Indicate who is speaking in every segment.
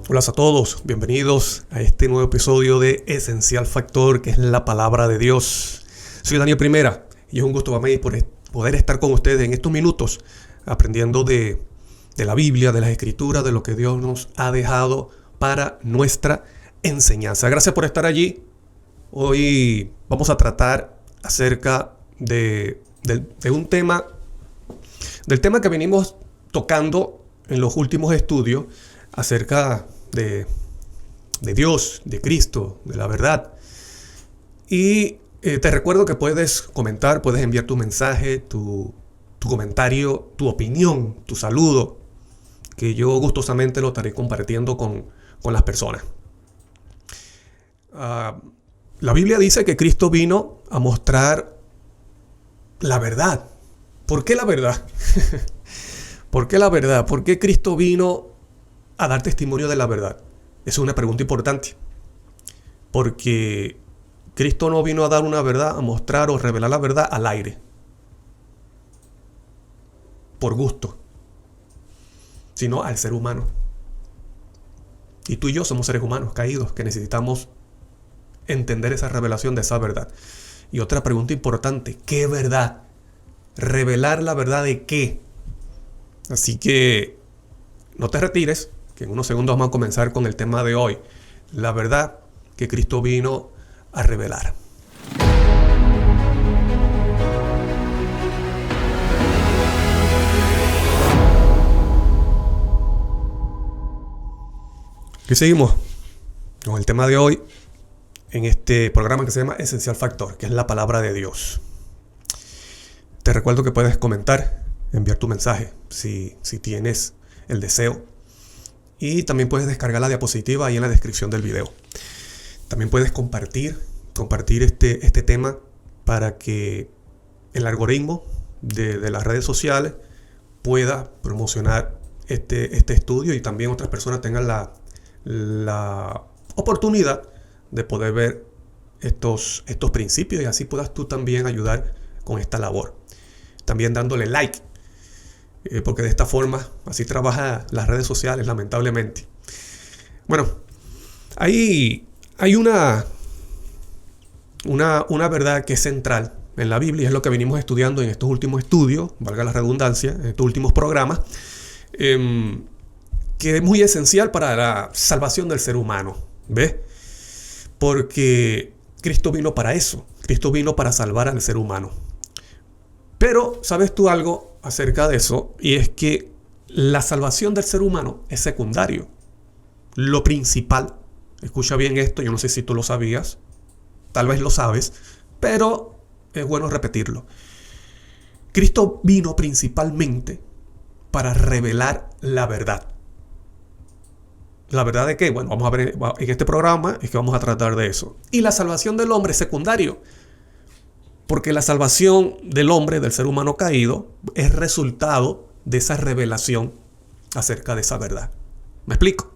Speaker 1: Hola a todos, bienvenidos a este nuevo episodio de Esencial Factor, que es la palabra de Dios. Soy Daniel Primera y es un gusto para mí poder estar con ustedes en estos minutos aprendiendo de la Biblia, de las Escrituras, de lo que Dios nos ha dejado para nuestra enseñanza. Gracias por estar allí. Hoy vamos a tratar acerca del tema que venimos tocando en los últimos estudios acerca de Dios, de Cristo, de la verdad. Y te recuerdo que puedes comentar, puedes enviar tu mensaje, tu comentario, tu opinión, tu saludo, que yo gustosamente lo estaré compartiendo con las personas. La Biblia dice que Cristo vino a mostrar la verdad. ¿Por qué la verdad? ¿Por qué la verdad? ¿Por qué Cristo vino a dar testimonio de la verdad? Esa es una pregunta importante. Porque Cristo no vino a dar una verdad, a mostrar o revelar la verdad al aire, por gusto, sino al ser humano. Y tú y yo somos seres humanos caídos que necesitamos entender esa revelación de esa verdad. Y otra pregunta importante: ¿qué verdad? ¿Revelar la verdad de qué? Así que no te retires, que en unos segundos vamos a comenzar con el tema de hoy: la verdad que Cristo vino a revelar. Y seguimos con el tema de hoy en este programa que se llama Esencial Factor, que es la palabra de Dios. Te recuerdo que puedes comentar, enviar tu mensaje si tienes el deseo. Y también puedes descargar la diapositiva ahí en la descripción del video. También puedes compartir este tema para que el algoritmo de las redes sociales pueda promocionar este estudio y también otras personas tengan la oportunidad de poder ver estos principios y así puedas tú también ayudar con esta labor. También dándole like, porque de esta forma así trabaja las redes sociales, lamentablemente. Bueno, hay una verdad que es central en la Biblia, es lo que venimos estudiando en estos últimos estudios, valga la redundancia, en estos últimos programas, que es muy esencial para la salvación del ser humano, ¿ves? Porque Cristo vino para eso, Cristo vino para salvar al ser humano. Pero, ¿sabes tú algo acerca de eso? Y es que la salvación del ser humano es secundario. Lo principal, escucha bien esto, yo no sé si tú lo sabías, tal vez lo sabes, pero es bueno repetirlo. Cristo vino principalmente para revelar la verdad. ¿La verdad de qué? Bueno, vamos a ver en este programa, es que vamos a tratar de eso. Y la salvación del hombre es secundario. Porque la salvación del hombre, del ser humano caído, es resultado de esa revelación acerca de esa verdad. ¿Me explico?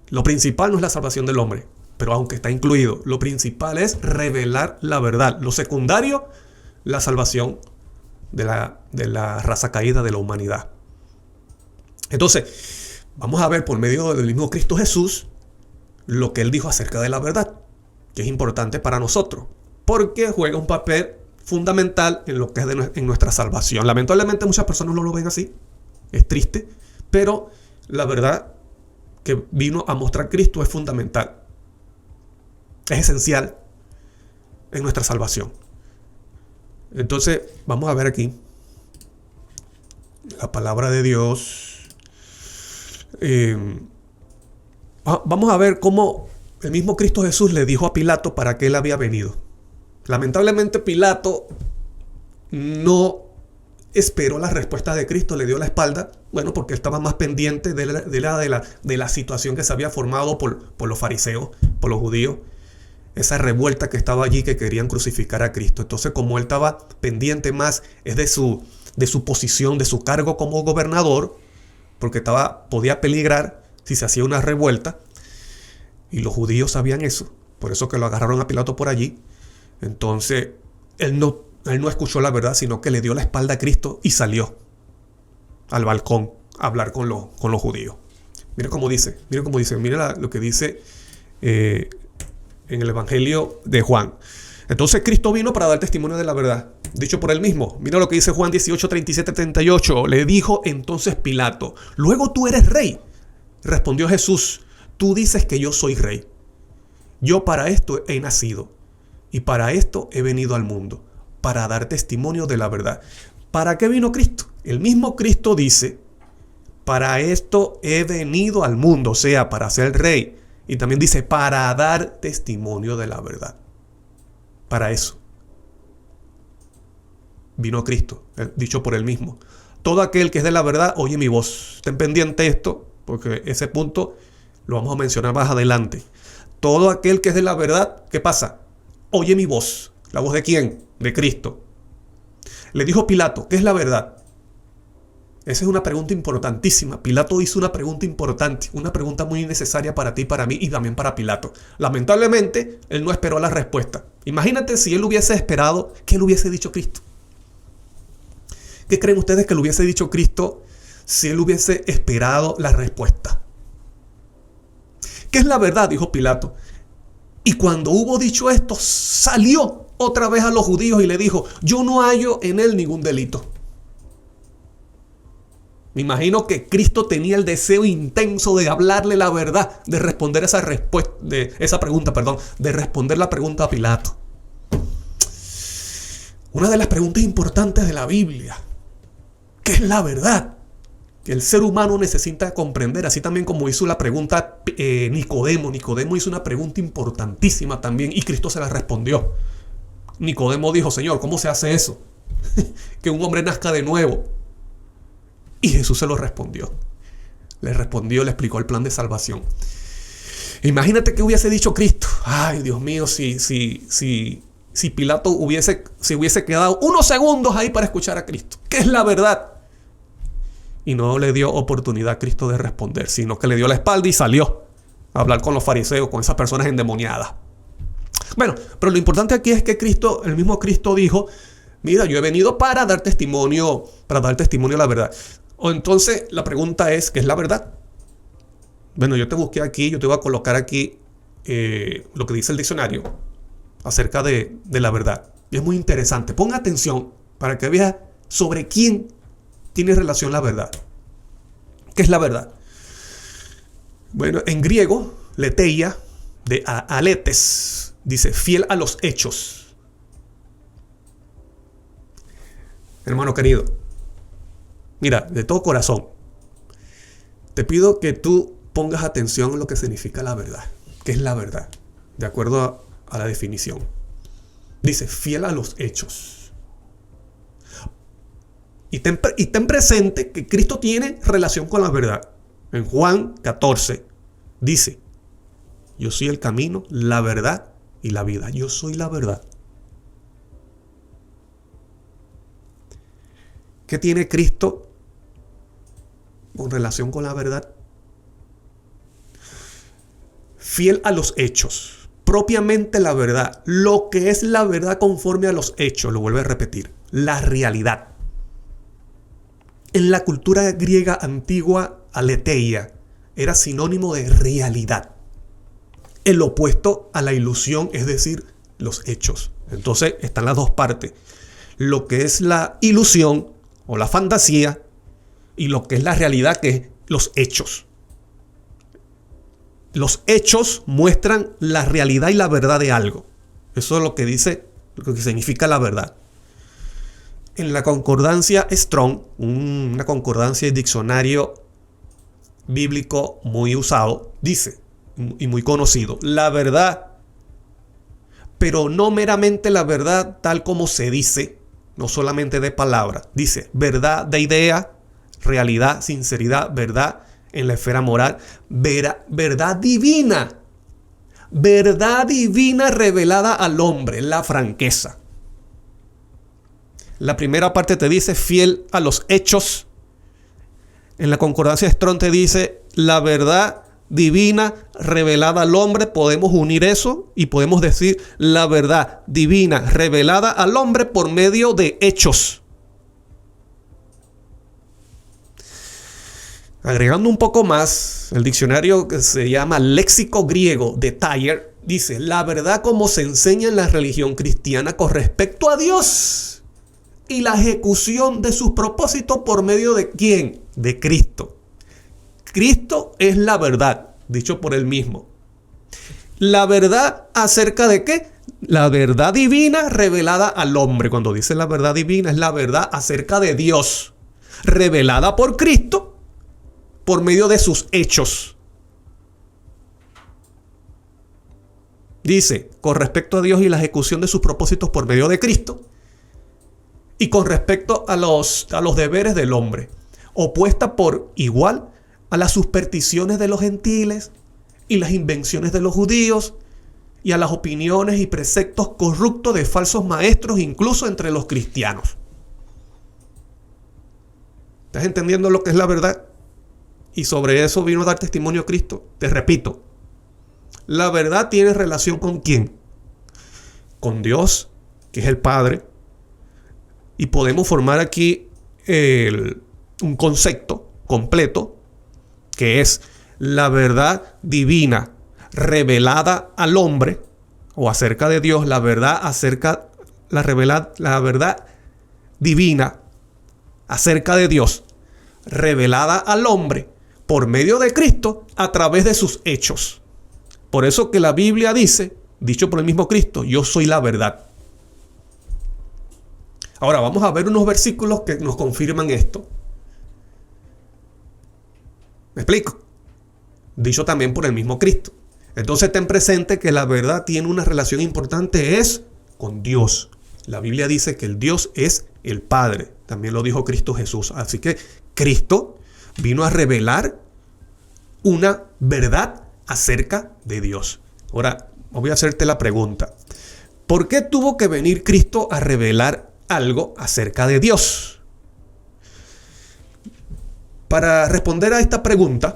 Speaker 1: Lo principal no es la salvación del hombre, pero aunque está incluido, lo principal es revelar la verdad. Lo secundario, la salvación de la raza caída, de la humanidad. Entonces, vamos a ver por medio del mismo Cristo Jesús lo que Él dijo acerca de la verdad, que es importante para nosotros, porque juega un papel fundamental en lo que es en nuestra salvación. Lamentablemente muchas personas no lo ven así, es triste, pero la verdad que vino a mostrar Cristo es fundamental, es esencial en nuestra salvación. Entonces vamos a ver aquí la palabra de Dios. Vamos a ver cómo el mismo Cristo Jesús le dijo a Pilato para qué Él había venido. Lamentablemente Pilato no esperó la respuesta de Cristo, le dio la espalda, bueno, porque estaba más pendiente de la situación que se había formado por los fariseos, por los judíos, esa revuelta que estaba allí, que querían crucificar a Cristo. Entonces, como él estaba pendiente más es de su posición, de su cargo como gobernador, porque podía peligrar si se hacía una revuelta, y los judíos sabían eso, por eso que lo agarraron a Pilato por allí. Entonces, él no escuchó la verdad, sino que le dio la espalda a Cristo y salió al balcón a hablar con los judíos. Mira cómo dice, mira lo que dice en el Evangelio de Juan. Entonces Cristo vino para dar testimonio de la verdad, dicho por él mismo. Mira lo que dice Juan 18, 37, 38. Le dijo entonces Pilato: ¿luego tú eres rey? Respondió Jesús: tú dices que yo soy rey. Yo para esto he nacido y para esto he venido al mundo, para dar testimonio de la verdad. ¿Para qué vino Cristo? El mismo Cristo dice: para esto he venido al mundo, o sea, para ser rey. Y también dice: para dar testimonio de la verdad. Para eso vino Cristo, dicho por él mismo. Todo aquel que es de la verdad oye mi voz. Estén pendientes de esto, porque ese punto lo vamos a mencionar más adelante. Todo aquel que es de la verdad, ¿qué pasa? Oye mi voz. ¿La voz de quién? De Cristo. Le dijo Pilato: ¿qué es la verdad? Esa es una pregunta importantísima. Pilato hizo una pregunta importante, una pregunta muy necesaria para ti, para mí y también para Pilato. Lamentablemente, él no esperó la respuesta. Imagínate si él hubiese esperado, ¿qué le hubiese dicho Cristo? ¿Qué creen ustedes que le hubiese dicho Cristo si él hubiese esperado la respuesta? ¿Qué es la verdad?, dijo Pilato. Y cuando hubo dicho esto, salió otra vez a los judíos y le dijo: yo no hallo en él ningún delito. Me imagino que Cristo tenía el deseo intenso de hablarle la verdad, de responder esa pregunta, de responder la pregunta a Pilato. Una de las preguntas importantes de la Biblia: ¿qué es la verdad? Que el ser humano necesita comprender, así también como hizo la pregunta Nicodemo. Nicodemo hizo una pregunta importantísima también y Cristo se la respondió. Nicodemo dijo: Señor, ¿cómo se hace eso? Que un hombre nazca de nuevo. Y Jesús se lo respondió. Le explicó el plan de salvación. Imagínate que hubiese dicho Cristo: ay, Dios mío, si Pilato se hubiese quedado unos segundos ahí para escuchar a Cristo. ¿Qué es la verdad? Y no le dio oportunidad a Cristo de responder, sino que le dio la espalda y salió a hablar con los fariseos, con esas personas endemoniadas. Bueno, pero lo importante aquí es que el mismo Cristo dijo: mira, yo he venido para dar testimonio de la verdad. O entonces la pregunta es: ¿qué es la verdad? Bueno, yo te busqué aquí, yo te voy a colocar aquí lo que dice el diccionario acerca de la verdad. Y es muy interesante. Ponga atención para que veas sobre quién tiene relación la verdad. ¿Qué es la verdad? Bueno, en griego, leteia, de aletes, dice fiel a los hechos. Hermano querido, mira, de todo corazón, te pido que tú pongas atención en lo que significa la verdad. ¿Qué es la verdad? De acuerdo a la definición. Dice fiel a los hechos. Y ten presente que Cristo tiene relación con la verdad. En Juan 14 dice: yo soy el camino, la verdad y la vida. Yo soy la verdad. ¿Qué tiene Cristo con relación con la verdad? Fiel a los hechos. Propiamente la verdad. Lo que es la verdad conforme a los hechos. Lo vuelvo a repetir. La realidad. En la cultura griega antigua, aletheia era sinónimo de realidad. El opuesto a la ilusión, es decir, los hechos. Entonces están las dos partes. Lo que es la ilusión o la fantasía y lo que es la realidad, que es los hechos. Los hechos muestran la realidad y la verdad de algo. Eso es lo que dice, lo que significa la verdad. En la concordancia Strong, una concordancia y diccionario bíblico muy usado, dice, y muy conocido: la verdad, pero no meramente la verdad tal como se dice, no solamente de palabra. Dice verdad de idea, realidad, sinceridad, verdad en la esfera moral, verdad divina revelada al hombre, la franqueza. La primera parte te dice fiel a los hechos. En la concordancia Strong te dice la verdad divina revelada al hombre. Podemos unir eso y podemos decir la verdad divina revelada al hombre por medio de hechos. Agregando un poco más, el diccionario que se llama Léxico Griego de Thayer dice: la verdad como se enseña en la religión cristiana con respecto a Dios y la ejecución de sus propósitos por medio de ¿quién? De Cristo. Cristo es la verdad, dicho por él mismo. ¿La verdad acerca de qué? La verdad divina revelada al hombre. Cuando dice la verdad divina, es la verdad acerca de Dios, revelada por Cristo por medio de sus hechos. Dice, con respecto a Dios y la ejecución de sus propósitos por medio de Cristo, y con respecto a los deberes del hombre, opuesta por igual a las supersticiones de los gentiles y las invenciones de los judíos, y a las opiniones y preceptos corruptos de falsos maestros, incluso entre los cristianos. ¿Estás entendiendo lo que es la verdad? Y sobre eso vino a dar testimonio Cristo. Te repito, la verdad tiene relación ¿con quién? Con Dios, que es el Padre. Y podemos formar aquí un concepto completo, que es la verdad divina revelada al hombre, o acerca de Dios, la verdad divina acerca de Dios, revelada al hombre por medio de Cristo a través de sus hechos. Por eso que la Biblia dice, dicho por el mismo Cristo, yo soy la verdad. Ahora vamos a ver unos versículos que nos confirman esto. ¿Me explico? Dicho también por el mismo Cristo. Entonces ten presente que la verdad tiene una relación importante, es con Dios. La Biblia dice que el Dios es el Padre. También lo dijo Cristo Jesús. Así que Cristo vino a revelar una verdad acerca de Dios. Ahora voy a hacerte la pregunta: ¿por qué tuvo que venir Cristo a revelar algo acerca de Dios? Para responder a esta pregunta,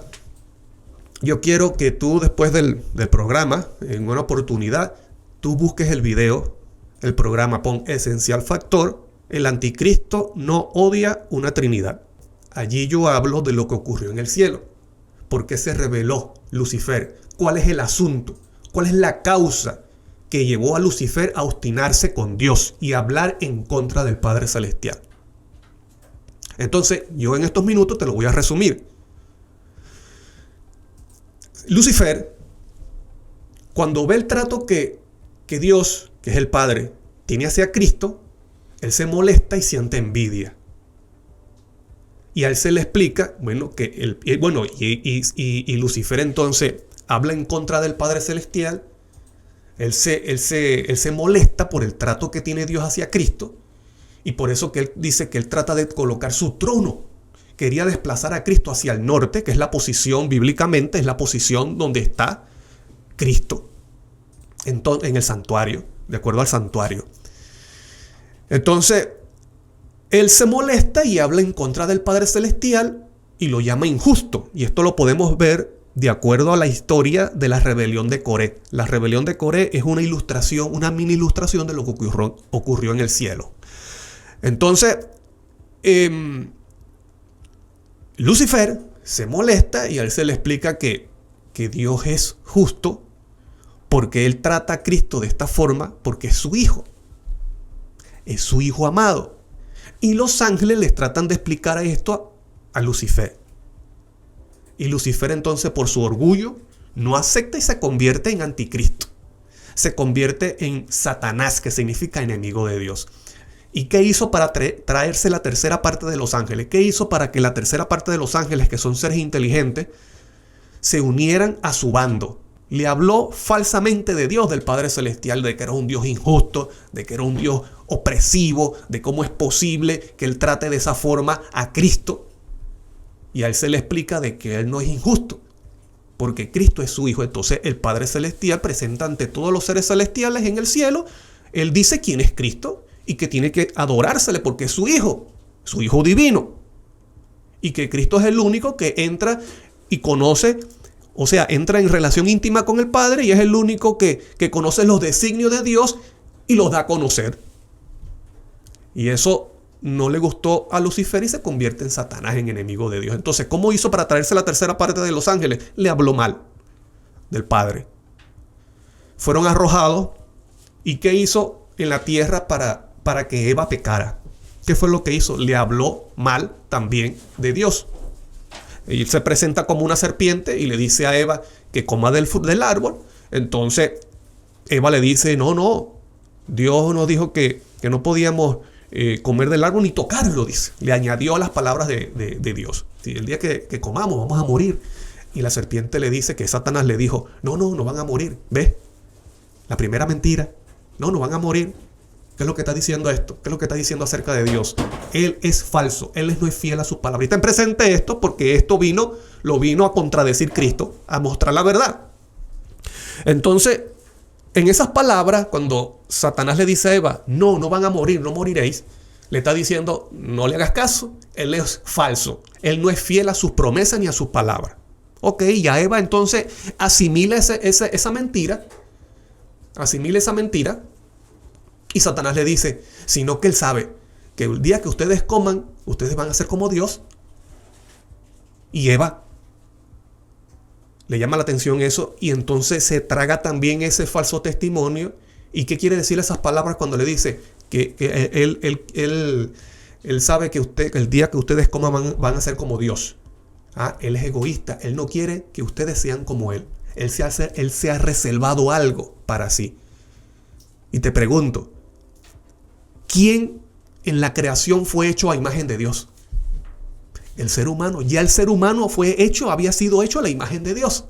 Speaker 1: yo quiero que tú, después del programa, en una oportunidad, tú busques el video, el programa, pon Esencial Factor, el anticristo no odia una Trinidad. Allí yo hablo de lo que ocurrió en el cielo. ¿Por qué se rebeló Lucifer? ¿Cuál es el asunto? ¿Cuál es la causa que llevó a Lucifer a obstinarse con Dios y a hablar en contra del Padre Celestial? Entonces, yo en estos minutos te lo voy a resumir. Lucifer, cuando ve el trato que Dios, que es el Padre, tiene hacia Cristo, él se molesta y siente envidia. Y a él se le explica, y Lucifer entonces habla en contra del Padre Celestial. Él se molesta por el trato que tiene Dios hacia Cristo. Y por eso que él dice que él trata de colocar su trono. Quería desplazar a Cristo hacia el norte, que es la posición, bíblicamente, es la posición donde está Cristo. En el santuario, de acuerdo al santuario. Entonces, él se molesta y habla en contra del Padre Celestial y lo llama injusto. Y esto lo podemos ver de acuerdo a la historia de la rebelión de Coré. La rebelión de Coré es una ilustración, una mini ilustración de lo que ocurrió en el cielo. Entonces, Lucifer se molesta y a él se le explica que Dios es justo porque él trata a Cristo de esta forma porque es su hijo. Es su hijo amado. Y los ángeles les tratan de explicar esto a Lucifer. Y Lucifer entonces, por su orgullo, no acepta y se convierte en anticristo. Se convierte en Satanás, que significa enemigo de Dios. ¿Y qué hizo para traerse la tercera parte de los ángeles? ¿Qué hizo para que la tercera parte de los ángeles, que son seres inteligentes, se unieran a su bando? Le habló falsamente de Dios, del Padre Celestial, de que era un Dios injusto, de que era un Dios opresivo, de cómo es posible que él trate de esa forma a Cristo. Y a él se le explica de que él no es injusto, porque Cristo es su hijo. Entonces el Padre Celestial presenta ante todos los seres celestiales en el cielo, él dice quién es Cristo y que tiene que adorársele porque es su hijo divino. Y que Cristo es el único que entra y conoce, o sea, entra en relación íntima con el Padre y es el único que conoce los designios de Dios y los da a conocer. Y eso no le gustó a Lucifer y se convierte en Satanás, en enemigo de Dios. Entonces, ¿cómo hizo para traerse la tercera parte de los ángeles? Le habló mal del Padre. Fueron arrojados. ¿Y qué hizo en la tierra para que Eva pecara? ¿Qué fue lo que hizo? Le habló mal también de Dios. Él se presenta como una serpiente y le dice a Eva que coma del árbol. Entonces Eva le dice, no, Dios nos dijo que no podíamos comer del árbol ni tocarlo, dice. Le añadió las palabras de Dios. Si el día que comamos vamos a morir. Y la serpiente le dice que Satanás le dijo, no van a morir. ¿Ves? La primera mentira. No van a morir. ¿Qué es lo que está diciendo esto? ¿Qué es lo que está diciendo acerca de Dios? Él es falso. Él no es fiel a su palabra. Y ten presente esto porque esto lo vino a contradecir Cristo, a mostrar la verdad. Entonces, en esas palabras, cuando Satanás le dice a Eva, no van a morir, no moriréis, le está diciendo, no le hagas caso, él es falso. Él no es fiel a sus promesas ni a sus palabras. Ok, ya Eva entonces asimila esa mentira. Asimila esa mentira. Y Satanás le dice, sino que él sabe que el día que ustedes coman, ustedes van a ser como Dios. Y Eva le llama la atención eso y entonces se traga también ese falso testimonio. ¿Y qué quiere decir esas palabras cuando le dice que él sabe que el día que ustedes coman van a ser como Dios? Él es egoísta, él no quiere que ustedes sean como él. Él se ha reservado algo para sí. Y te pregunto, ¿quién en la creación fue hecho a imagen de Dios? El ser humano. Ya el ser humano había sido hecho a la imagen de Dios.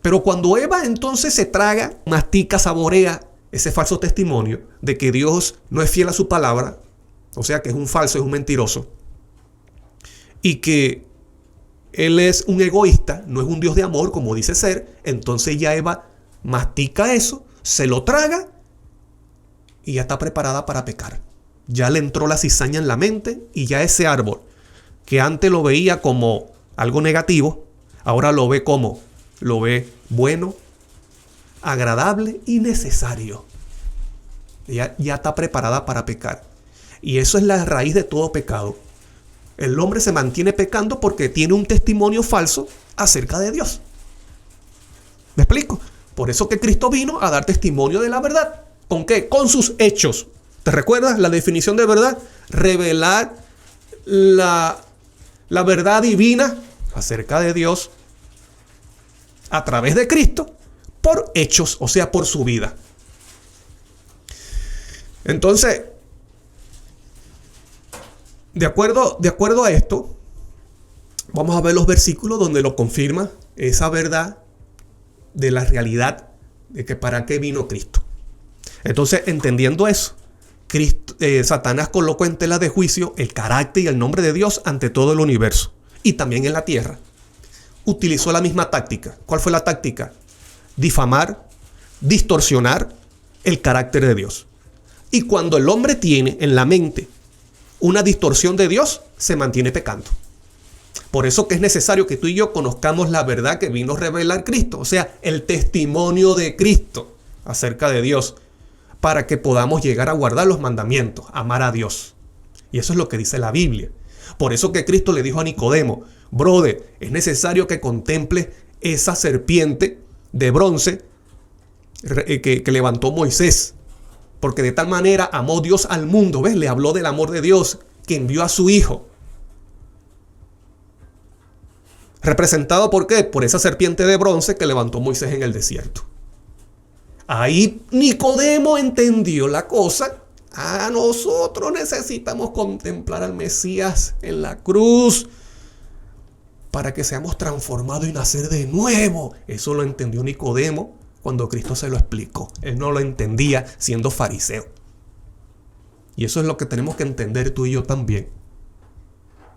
Speaker 1: Pero cuando Eva entonces se traga, mastica, saborea ese falso testimonio de que Dios no es fiel a su palabra, o sea que es un falso, es un mentiroso, y que Él es un egoísta, no es un Dios de amor como dice ser, entonces ya Eva mastica eso, se lo traga y ya está preparada para pecar. Ya le entró la cizaña en la mente y ya ese árbol que antes lo veía como algo negativo, ahora lo ve bueno, agradable y necesario. Ya está preparada para pecar. Y eso es la raíz de todo pecado. El hombre se mantiene pecando porque tiene un testimonio falso acerca de Dios. ¿Me explico? Por eso que Cristo vino a dar testimonio de la verdad. ¿Con qué? Con sus hechos. ¿Te recuerdas la definición de verdad? Revelar la verdad divina acerca de Dios a través de Cristo por hechos, o sea, por su vida. Entonces, de acuerdo a esto, vamos a ver los versículos donde lo confirma esa verdad de la realidad de que para qué vino Cristo. Entonces, entendiendo eso, Satanás colocó en tela de juicio el carácter y el nombre de Dios ante todo el universo y también en la tierra. Utilizó la misma táctica. ¿Cuál fue la táctica? Difamar, distorsionar el carácter de Dios. Y cuando el hombre tiene en la mente una distorsión de Dios, se mantiene pecando. Por eso que es necesario que tú y yo conozcamos la verdad que vino a revelar Cristo, o sea, el testimonio de Cristo acerca de Dios, para que podamos llegar a guardar los mandamientos, amar a Dios. Y eso es lo que dice la Biblia. Por eso que Cristo le dijo a Nicodemo, brother, es necesario que contemple esa serpiente de bronce que levantó Moisés. Porque de tal manera amó Dios al mundo. ¿Ves? Le habló del amor de Dios que envió a su Hijo. ¿Representado por qué? Por esa serpiente de bronce que levantó Moisés en el desierto. Ahí Nicodemo entendió la cosa. Nosotros necesitamos contemplar al Mesías en la cruz para que seamos transformados y nacer de nuevo. Eso lo entendió Nicodemo cuando Cristo se lo explicó. Él no lo entendía siendo fariseo. Y eso es lo que tenemos que entender tú y yo también.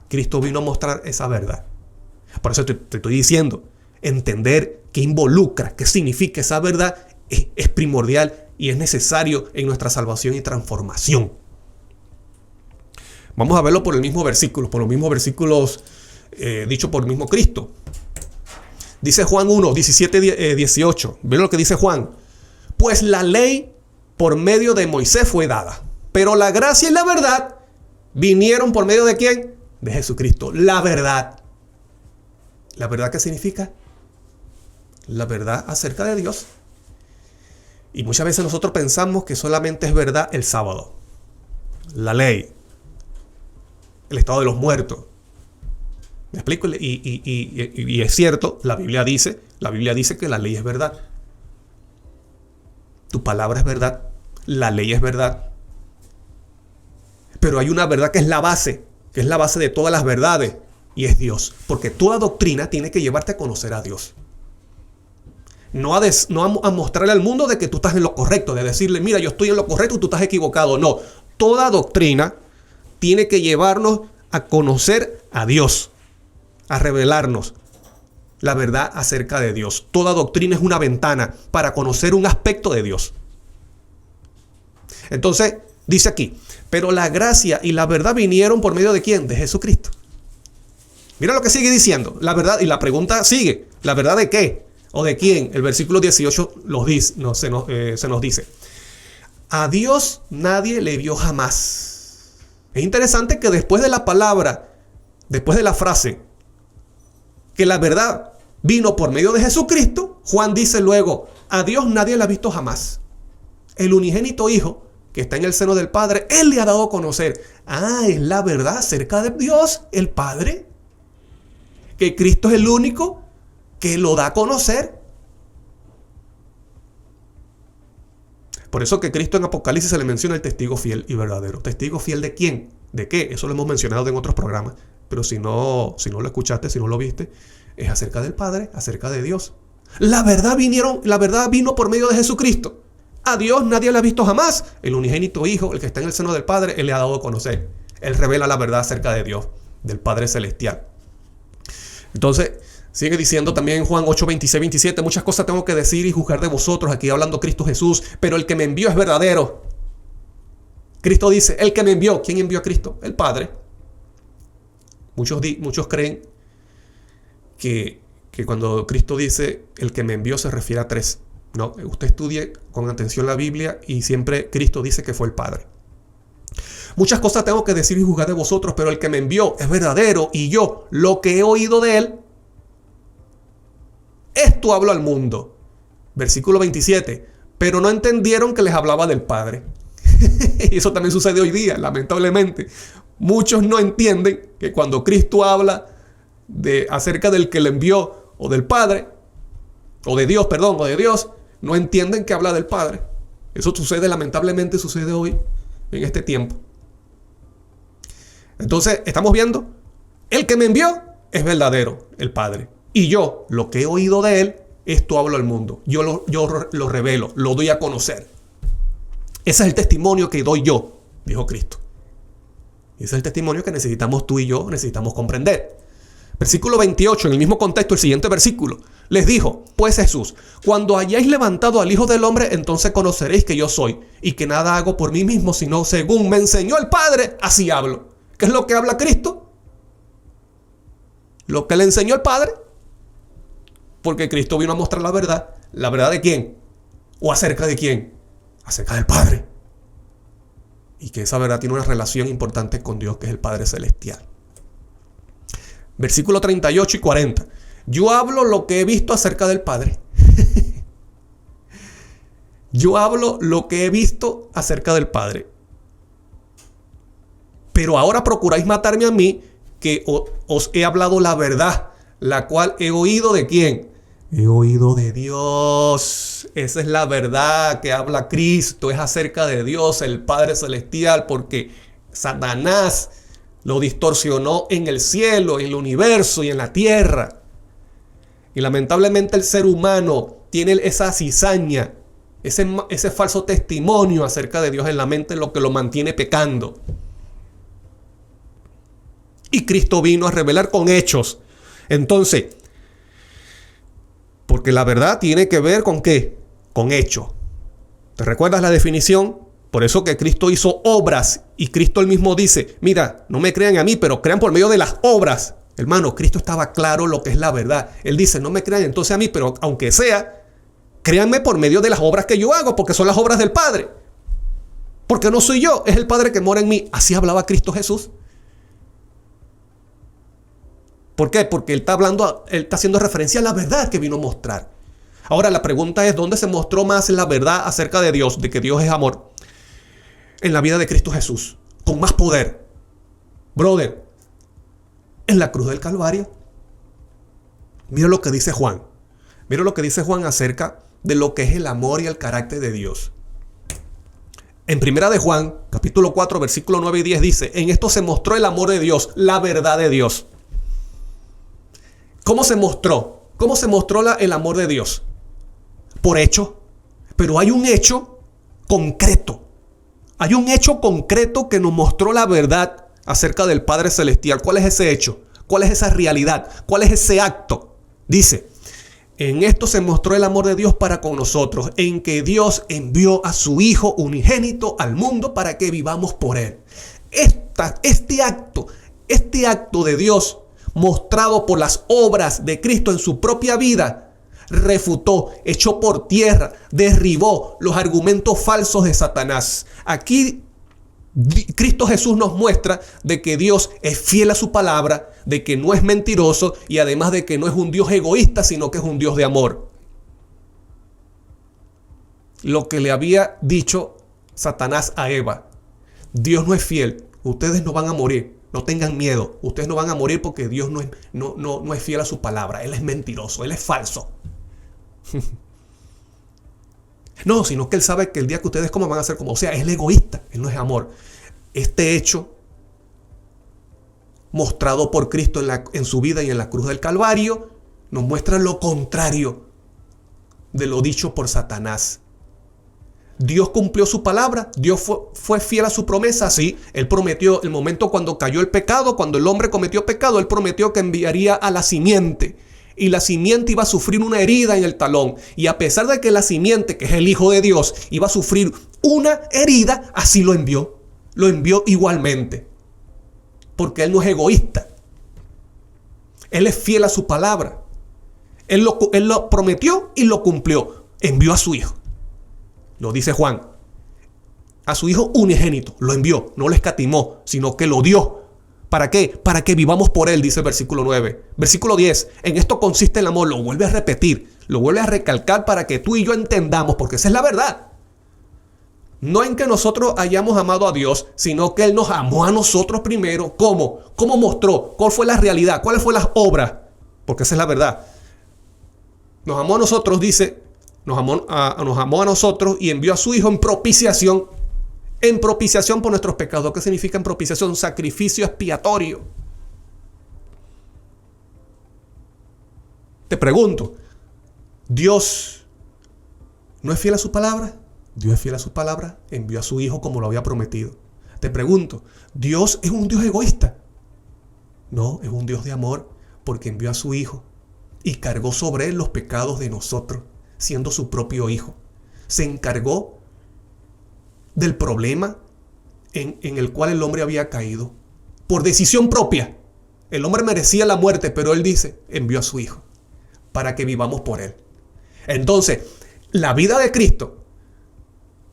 Speaker 1: Cristo vino a mostrar esa verdad. Por eso te estoy diciendo, entender qué involucra, qué significa esa verdad es primordial y es necesario en nuestra salvación y transformación. Vamos a verlo por el mismo versículo, por los mismos versículos dichos por el mismo Cristo. Dice Juan 1, 17, 18. Ven lo que dice Juan. Pues la ley por medio de Moisés fue dada, pero la gracia y la verdad vinieron por medio de ¿quién? De Jesucristo. La verdad. ¿La verdad qué significa? La verdad acerca de Dios. Y muchas veces nosotros pensamos que solamente es verdad el sábado, la ley, el estado de los muertos. ¿Me explico? Y es cierto, la Biblia dice que la ley es verdad. Tu palabra es verdad, la ley es verdad. Pero hay una verdad que es la base de todas las verdades, y es Dios. Porque toda doctrina tiene que llevarte a conocer a Dios. No a mostrarle al mundo de que tú estás en lo correcto, de decirle, mira, yo estoy en lo correcto y tú estás equivocado. No, toda doctrina tiene que llevarnos a conocer a Dios, a revelarnos la verdad acerca de Dios. Toda doctrina es una ventana para conocer un aspecto de Dios. Entonces, dice aquí, pero la gracia y la verdad vinieron por medio de ¿quién? De Jesucristo. Mira lo que sigue diciendo, la verdad, y la pregunta sigue, ¿la verdad de qué? ¿O de quién? El versículo 18 se nos dice, a Dios nadie le vio jamás. Es interesante que después de la palabra, después de la frase, que la verdad vino por medio de Jesucristo, Juan dice luego, a Dios nadie le ha visto jamás. El unigénito Hijo, que está en el seno del Padre, Él le ha dado a conocer. Es la verdad acerca de Dios, el Padre. Que Cristo es el único que lo da a conocer. Por eso que Cristo en Apocalipsis se le menciona el testigo fiel y verdadero. ¿Testigo fiel de quién? ¿De qué? Eso lo hemos mencionado en otros programas. Pero si no lo escuchaste, si no lo viste, es acerca del Padre, acerca de Dios. La verdad vino por medio de Jesucristo. A Dios nadie le ha visto jamás. El unigénito Hijo, el que está en el seno del Padre, Él le ha dado a conocer. Él revela la verdad acerca de Dios, del Padre Celestial. Entonces, sigue diciendo también Juan 8, 26, 27, muchas cosas tengo que decir y juzgar de vosotros, aquí hablando Cristo Jesús, pero el que me envió es verdadero. Cristo dice, el que me envió. ¿Quién envió a Cristo? El Padre. Muchos creen que cuando Cristo dice, el que me envió, se refiere a tres. No, usted estudie con atención la Biblia y siempre Cristo dice que fue el Padre. Muchas cosas tengo que decir y juzgar de vosotros, pero el que me envió es verdadero y yo, lo que he oído de él, esto hablo al mundo. Versículo 27. Pero no entendieron que les hablaba del Padre. Y eso también sucede hoy día, lamentablemente. Muchos no entienden que cuando Cristo habla acerca del que le envió o del Padre, o de Dios, no entienden que habla del Padre. Eso lamentablemente sucede hoy, en este tiempo. Entonces, estamos viendo, el que me envió es verdadero, el Padre. Y yo, lo que he oído de él, esto hablo al mundo. Yo lo revelo, lo doy a conocer. Ese es el testimonio que doy yo, dijo Cristo. Ese es el testimonio que necesitamos tú y yo, necesitamos comprender. Versículo 28, en el mismo contexto, el siguiente versículo. Les dijo, pues Jesús, cuando hayáis levantado al Hijo del Hombre, entonces conoceréis que yo soy, y que nada hago por mí mismo, sino según me enseñó el Padre, así hablo. ¿Qué es lo que habla Cristo? Lo que le enseñó el Padre. Porque Cristo vino a mostrar la verdad. ¿La verdad de quién? ¿O acerca de quién? Acerca del Padre. Y que esa verdad tiene una relación importante con Dios, que es el Padre Celestial. Versículo 38 y 40. Yo hablo lo que he visto acerca del Padre. Yo hablo lo que he visto acerca del Padre. Pero ahora procuráis matarme a mí, que os he hablado la verdad, la cual he oído ¿de quién? He oído de Dios. Esa es la verdad que habla Cristo, es acerca de Dios, el Padre Celestial, porque Satanás lo distorsionó en el cielo, en el universo y en la tierra. Y lamentablemente el ser humano tiene esa cizaña, ese falso testimonio acerca de Dios en la mente, lo que lo mantiene pecando. Y Cristo vino a revelar con hechos. Entonces, porque la verdad tiene que ver con ¿qué? Con hechos. ¿Te recuerdas la definición? Por eso que Cristo hizo obras. Y Cristo él mismo dice, mira, no me crean a mí, pero crean por medio de las obras. Hermano, Cristo estaba claro lo que es la verdad. Él dice, no me crean entonces a mí, pero aunque sea, créanme por medio de las obras que yo hago, porque son las obras del Padre. Porque no soy yo, es el Padre que mora en mí. Así hablaba Cristo Jesús. ¿Por qué? Porque él está haciendo referencia a la verdad que vino a mostrar. Ahora la pregunta es, ¿dónde se mostró más la verdad acerca de Dios, de que Dios es amor? En la vida de Cristo Jesús, con más poder. Brother, en la cruz del Calvario. Mira lo que dice Juan. Mira lo que dice Juan acerca de lo que es el amor y el carácter de Dios. En primera de Juan, capítulo 4, versículo 9 y 10 dice, en esto se mostró el amor de Dios, la verdad de Dios. ¿Cómo se mostró? ¿Cómo se mostró el amor de Dios? Por hecho. Pero hay un hecho concreto. Hay un hecho concreto que nos mostró la verdad acerca del Padre Celestial. ¿Cuál es ese hecho? ¿Cuál es esa realidad? ¿Cuál es ese acto? Dice, en esto se mostró el amor de Dios para con nosotros, en que Dios envió a su Hijo unigénito al mundo para que vivamos por Él. Este acto de Dios mostrado por las obras de Cristo en su propia vida, refutó, echó por tierra, derribó los argumentos falsos de Satanás. Aquí Cristo Jesús nos muestra de que Dios es fiel a su palabra, de que no es mentiroso y además de que no es un Dios egoísta, sino que es un Dios de amor. Lo que le había dicho Satanás a Eva, Dios no es fiel, ustedes no van a morir. No tengan miedo, ustedes no van a morir porque Dios no es fiel a su palabra. Él es mentiroso, Él es falso. No, sino que Él sabe que el día que ustedes coman van a ser como, o sea, Él es egoísta, Él no es amor. Este hecho mostrado por Cristo en su vida y en la cruz del Calvario nos muestra lo contrario de lo dicho por Satanás. Dios cumplió su palabra, Dios fue fiel a su promesa, sí, Él prometió el momento cuando cayó el pecado, cuando el hombre cometió pecado, Él prometió que enviaría a la simiente y la simiente iba a sufrir una herida en el talón y a pesar de que la simiente, que es el Hijo de Dios, iba a sufrir una herida, así lo envió igualmente, porque Él no es egoísta, Él es fiel a su palabra, Él lo prometió y lo cumplió, envió a su Hijo. Lo dice Juan, a su Hijo unigénito, lo envió, no lo escatimó, sino que lo dio. ¿Para qué? Para que vivamos por Él, dice el versículo 9. Versículo 10, en esto consiste el amor, lo vuelve a repetir, lo vuelve a recalcar para que tú y yo entendamos, porque esa es la verdad. No en que nosotros hayamos amado a Dios, sino que Él nos amó a nosotros primero. ¿Cómo? ¿Cómo mostró? ¿Cuál fue la realidad? ¿Cuáles fueron las obras? Porque esa es la verdad. Nos amó a nosotros, dice, nos amó a nosotros y envió a su Hijo en propiciación por nuestros pecados. ¿Qué significa en propiciación? Sacrificio expiatorio. Te pregunto, ¿Dios no es fiel a su palabra? Dios es fiel a su palabra, envió a su Hijo como lo había prometido. Te pregunto, ¿Dios es un Dios egoísta? No, es un Dios de amor porque envió a su Hijo y cargó sobre Él los pecados de nosotros, siendo su propio Hijo. Se encargó del problema en el cual el hombre había caído. Por decisión propia. El hombre merecía la muerte, pero Él dice, envió a su Hijo para que vivamos por Él. Entonces, la vida de Cristo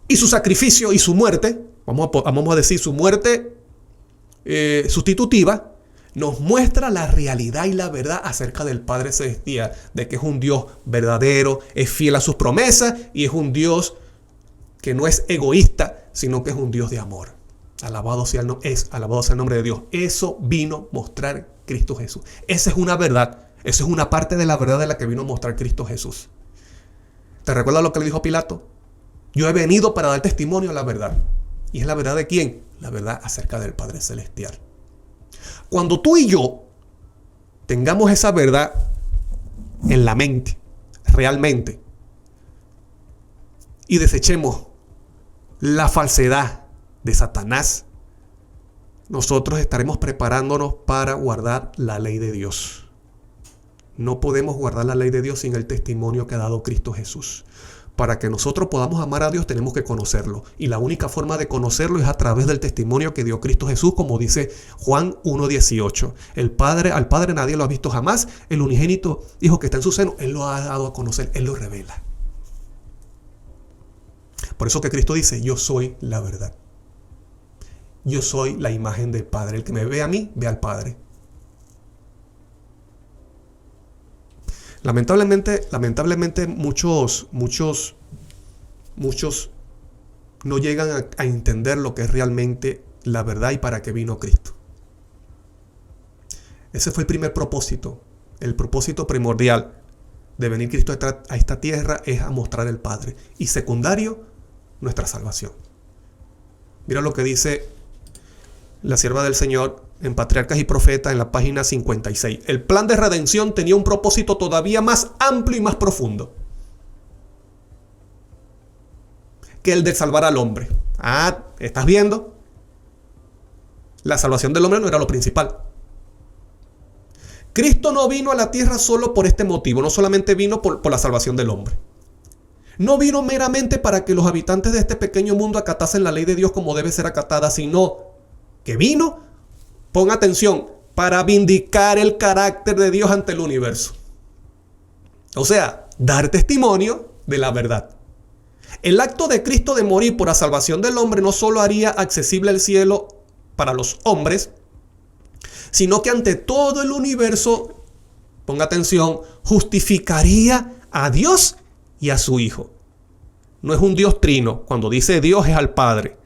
Speaker 1: y su sacrificio y su muerte, vamos a decir su muerte sustitutiva, nos muestra la realidad y la verdad acerca del Padre Celestial, de que es un Dios verdadero, es fiel a sus promesas y es un Dios que no es egoísta, sino que es un Dios de amor. Alabado sea el nombre de Dios. Eso vino a mostrar Cristo Jesús. Esa es una verdad, esa es una parte de la verdad de la que vino a mostrar Cristo Jesús. ¿Te recuerdas lo que le dijo Pilato? Yo he venido para dar testimonio a la verdad. ¿Y es la verdad de quién? La verdad acerca del Padre Celestial. Cuando tú y yo tengamos esa verdad en la mente, realmente, y desechemos la falsedad de Satanás, nosotros estaremos preparándonos para guardar la ley de Dios. No podemos guardar la ley de Dios sin el testimonio que ha dado Cristo Jesús. Para que nosotros podamos amar a Dios tenemos que conocerlo. Y la única forma de conocerlo es a través del testimonio que dio Cristo Jesús, como dice Juan 1:18. Al Padre nadie lo ha visto jamás. El unigénito Hijo que está en su seno, Él lo ha dado a conocer, Él lo revela. Por eso que Cristo dice, yo soy la verdad. yo soy la imagen del Padre. El que me ve a mí, ve al Padre. Lamentablemente muchos no llegan a entender lo que es realmente la verdad y para qué vino Cristo. Ese fue el primer propósito. El propósito primordial de venir Cristo a esta tierra es a mostrar el Padre. Y secundario, nuestra salvación. Mira lo que dice la sierva del Señor en Patriarcas y Profetas en la página 56. El plan de redención tenía un propósito todavía más amplio y más profundo que el de salvar al hombre. ¿Estás viendo? La salvación del hombre no era lo principal. Cristo no vino a la tierra solo por este motivo, no solamente vino por la salvación del hombre. No vino meramente para que los habitantes de este pequeño mundo acatasen la ley de Dios como debe ser acatada, sino que vino, pon atención, para vindicar el carácter de Dios ante el universo. O sea, dar testimonio de la verdad. El acto de Cristo de morir por la salvación del hombre no solo haría accesible el cielo para los hombres, sino que ante todo el universo, ponga atención, justificaría a Dios y a su Hijo. No es un Dios trino. Cuando dice Dios es al Padre.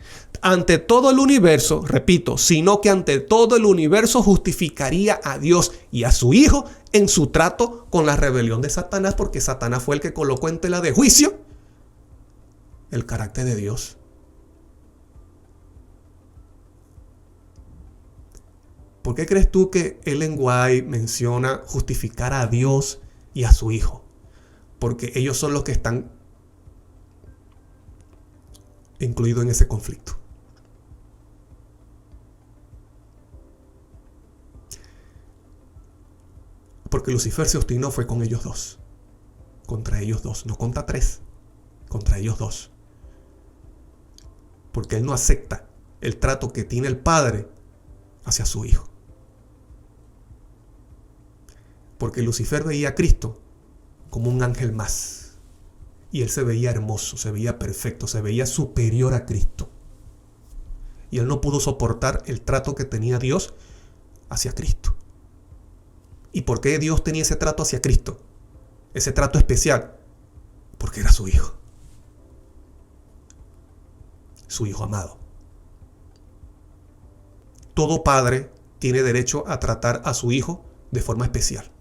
Speaker 1: Ante todo el universo, repito, sino que ante todo el universo justificaría a Dios y a su Hijo en su trato con la rebelión de Satanás, porque Satanás fue el que colocó en tela de juicio el carácter de Dios. ¿Por qué crees tú que Ellen White menciona justificar a Dios y a su Hijo? Porque ellos son los que están incluidos en ese conflicto. Porque Lucifer se obstinó fue con ellos dos. Contra ellos dos, no contra tres. Contra ellos dos. Porque él no acepta el trato que tiene el Padre hacia su Hijo. Porque Lucifer veía a Cristo como un ángel más. Y él se veía hermoso, se veía perfecto, se veía superior a Cristo. Y él no pudo soportar el trato que tenía Dios hacia Cristo. ¿Y por qué Dios tenía ese trato hacia Cristo? Ese trato especial. Porque era su Hijo. Su Hijo amado. Todo padre tiene derecho a tratar a su hijo de forma especial.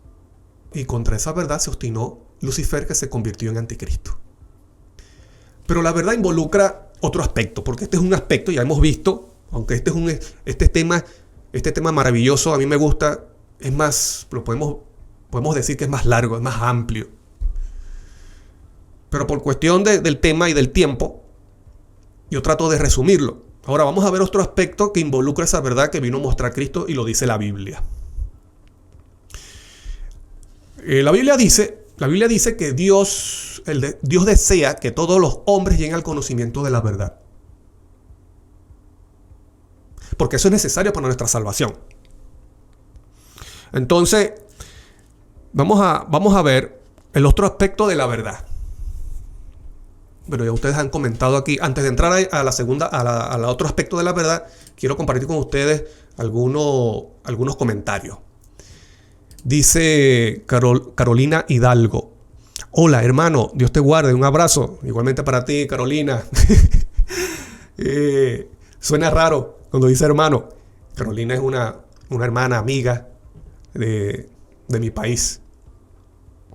Speaker 1: Y contra esa verdad se obstinó Lucifer, que se convirtió en anticristo. Pero la verdad involucra otro aspecto, porque este es un aspecto, ya hemos visto, aunque este tema maravilloso, a mí me gusta, es más, lo podemos decir que es más largo, es más amplio. Pero por cuestión del tema y del tiempo, yo trato de resumirlo. Ahora vamos a ver otro aspecto que involucra esa verdad que vino a mostrar Cristo y lo dice la Biblia. La Biblia dice que Dios desea que todos los hombres lleguen al conocimiento de la verdad. Porque eso es necesario para nuestra salvación. Entonces, vamos a ver el otro aspecto de la verdad. Pero ya ustedes han comentado aquí. Antes de entrar a la segunda, a la otro aspecto de la verdad, quiero compartir con ustedes algunos comentarios. Dice Carolina Hidalgo: hola hermano, Dios te guarde, un abrazo. Igualmente para ti, Carolina. Suena raro cuando dice hermano. Carolina es una hermana amiga de mi país.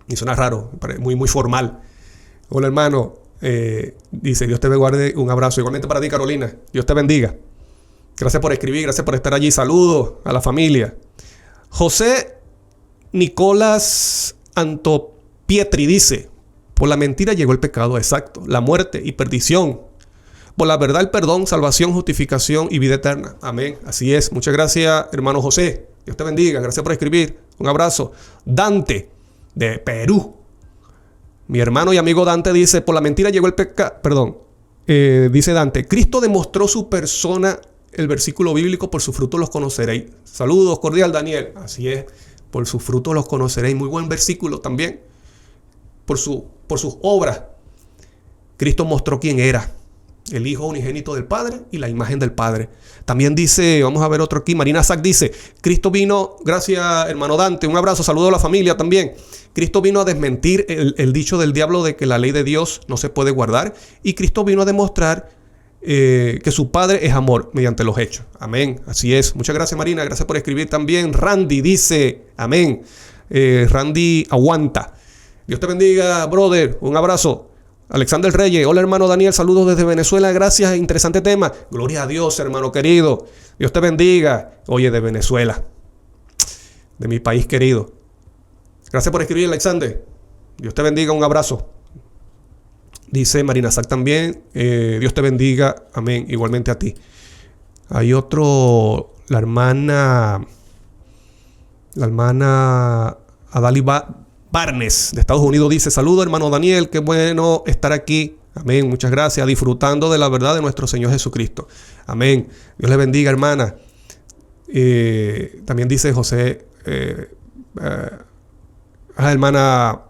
Speaker 1: Y suena raro, muy, muy formal. Hola hermano. Dice: Dios te guarde, un abrazo. Igualmente para ti, Carolina. Dios te bendiga. Gracias por escribir, gracias por estar allí. Saludos a la familia. José Nicolás Antopietri dice: por la mentira llegó el pecado, exacto, la muerte y perdición. Por la verdad el perdón, salvación, justificación y vida eterna. Amén. Así es. Muchas gracias, hermano José. Dios te bendiga. Gracias por escribir. Un abrazo. Dante, de Perú. Mi hermano y amigo Dante dice: por la mentira llegó el pecado. Dice Dante: Cristo demostró su persona, el versículo bíblico, por sus frutos los conoceréis. Saludos, cordial Daniel. Así es, por sus frutos los conoceréis. Muy buen versículo también. Por sus obras, Cristo mostró quién era. el Hijo unigénito del Padre y la imagen del Padre. También dice, vamos a ver otro aquí, Marina Sack dice, Cristo vino, gracias hermano Dante, un abrazo, saludo a la familia también. Cristo vino a desmentir el dicho del diablo de que la ley de Dios no se puede guardar, y Cristo vino a demostrar que su Padre es amor mediante los hechos. Amén, así es. Muchas gracias Marina, gracias por escribir también. Randy dice, amén. Randy aguanta. Dios te bendiga, brother, un abrazo. Alexander Reyes, hola hermano Daniel, saludos desde Venezuela, gracias, interesante tema. Gloria a Dios, hermano querido, Dios te bendiga. Oye, de Venezuela, de mi país querido. Gracias por escribir, Alexander. Dios te bendiga, un abrazo. Dice Marina Sack también, Dios te bendiga, amén, igualmente a ti. Hay otro, la hermana Adali Barnes de Estados Unidos dice, saludo hermano Daniel, qué bueno estar aquí. Amén, muchas gracias, disfrutando de la verdad de nuestro Señor Jesucristo. Amén, Dios le bendiga hermana. También dice José, hermana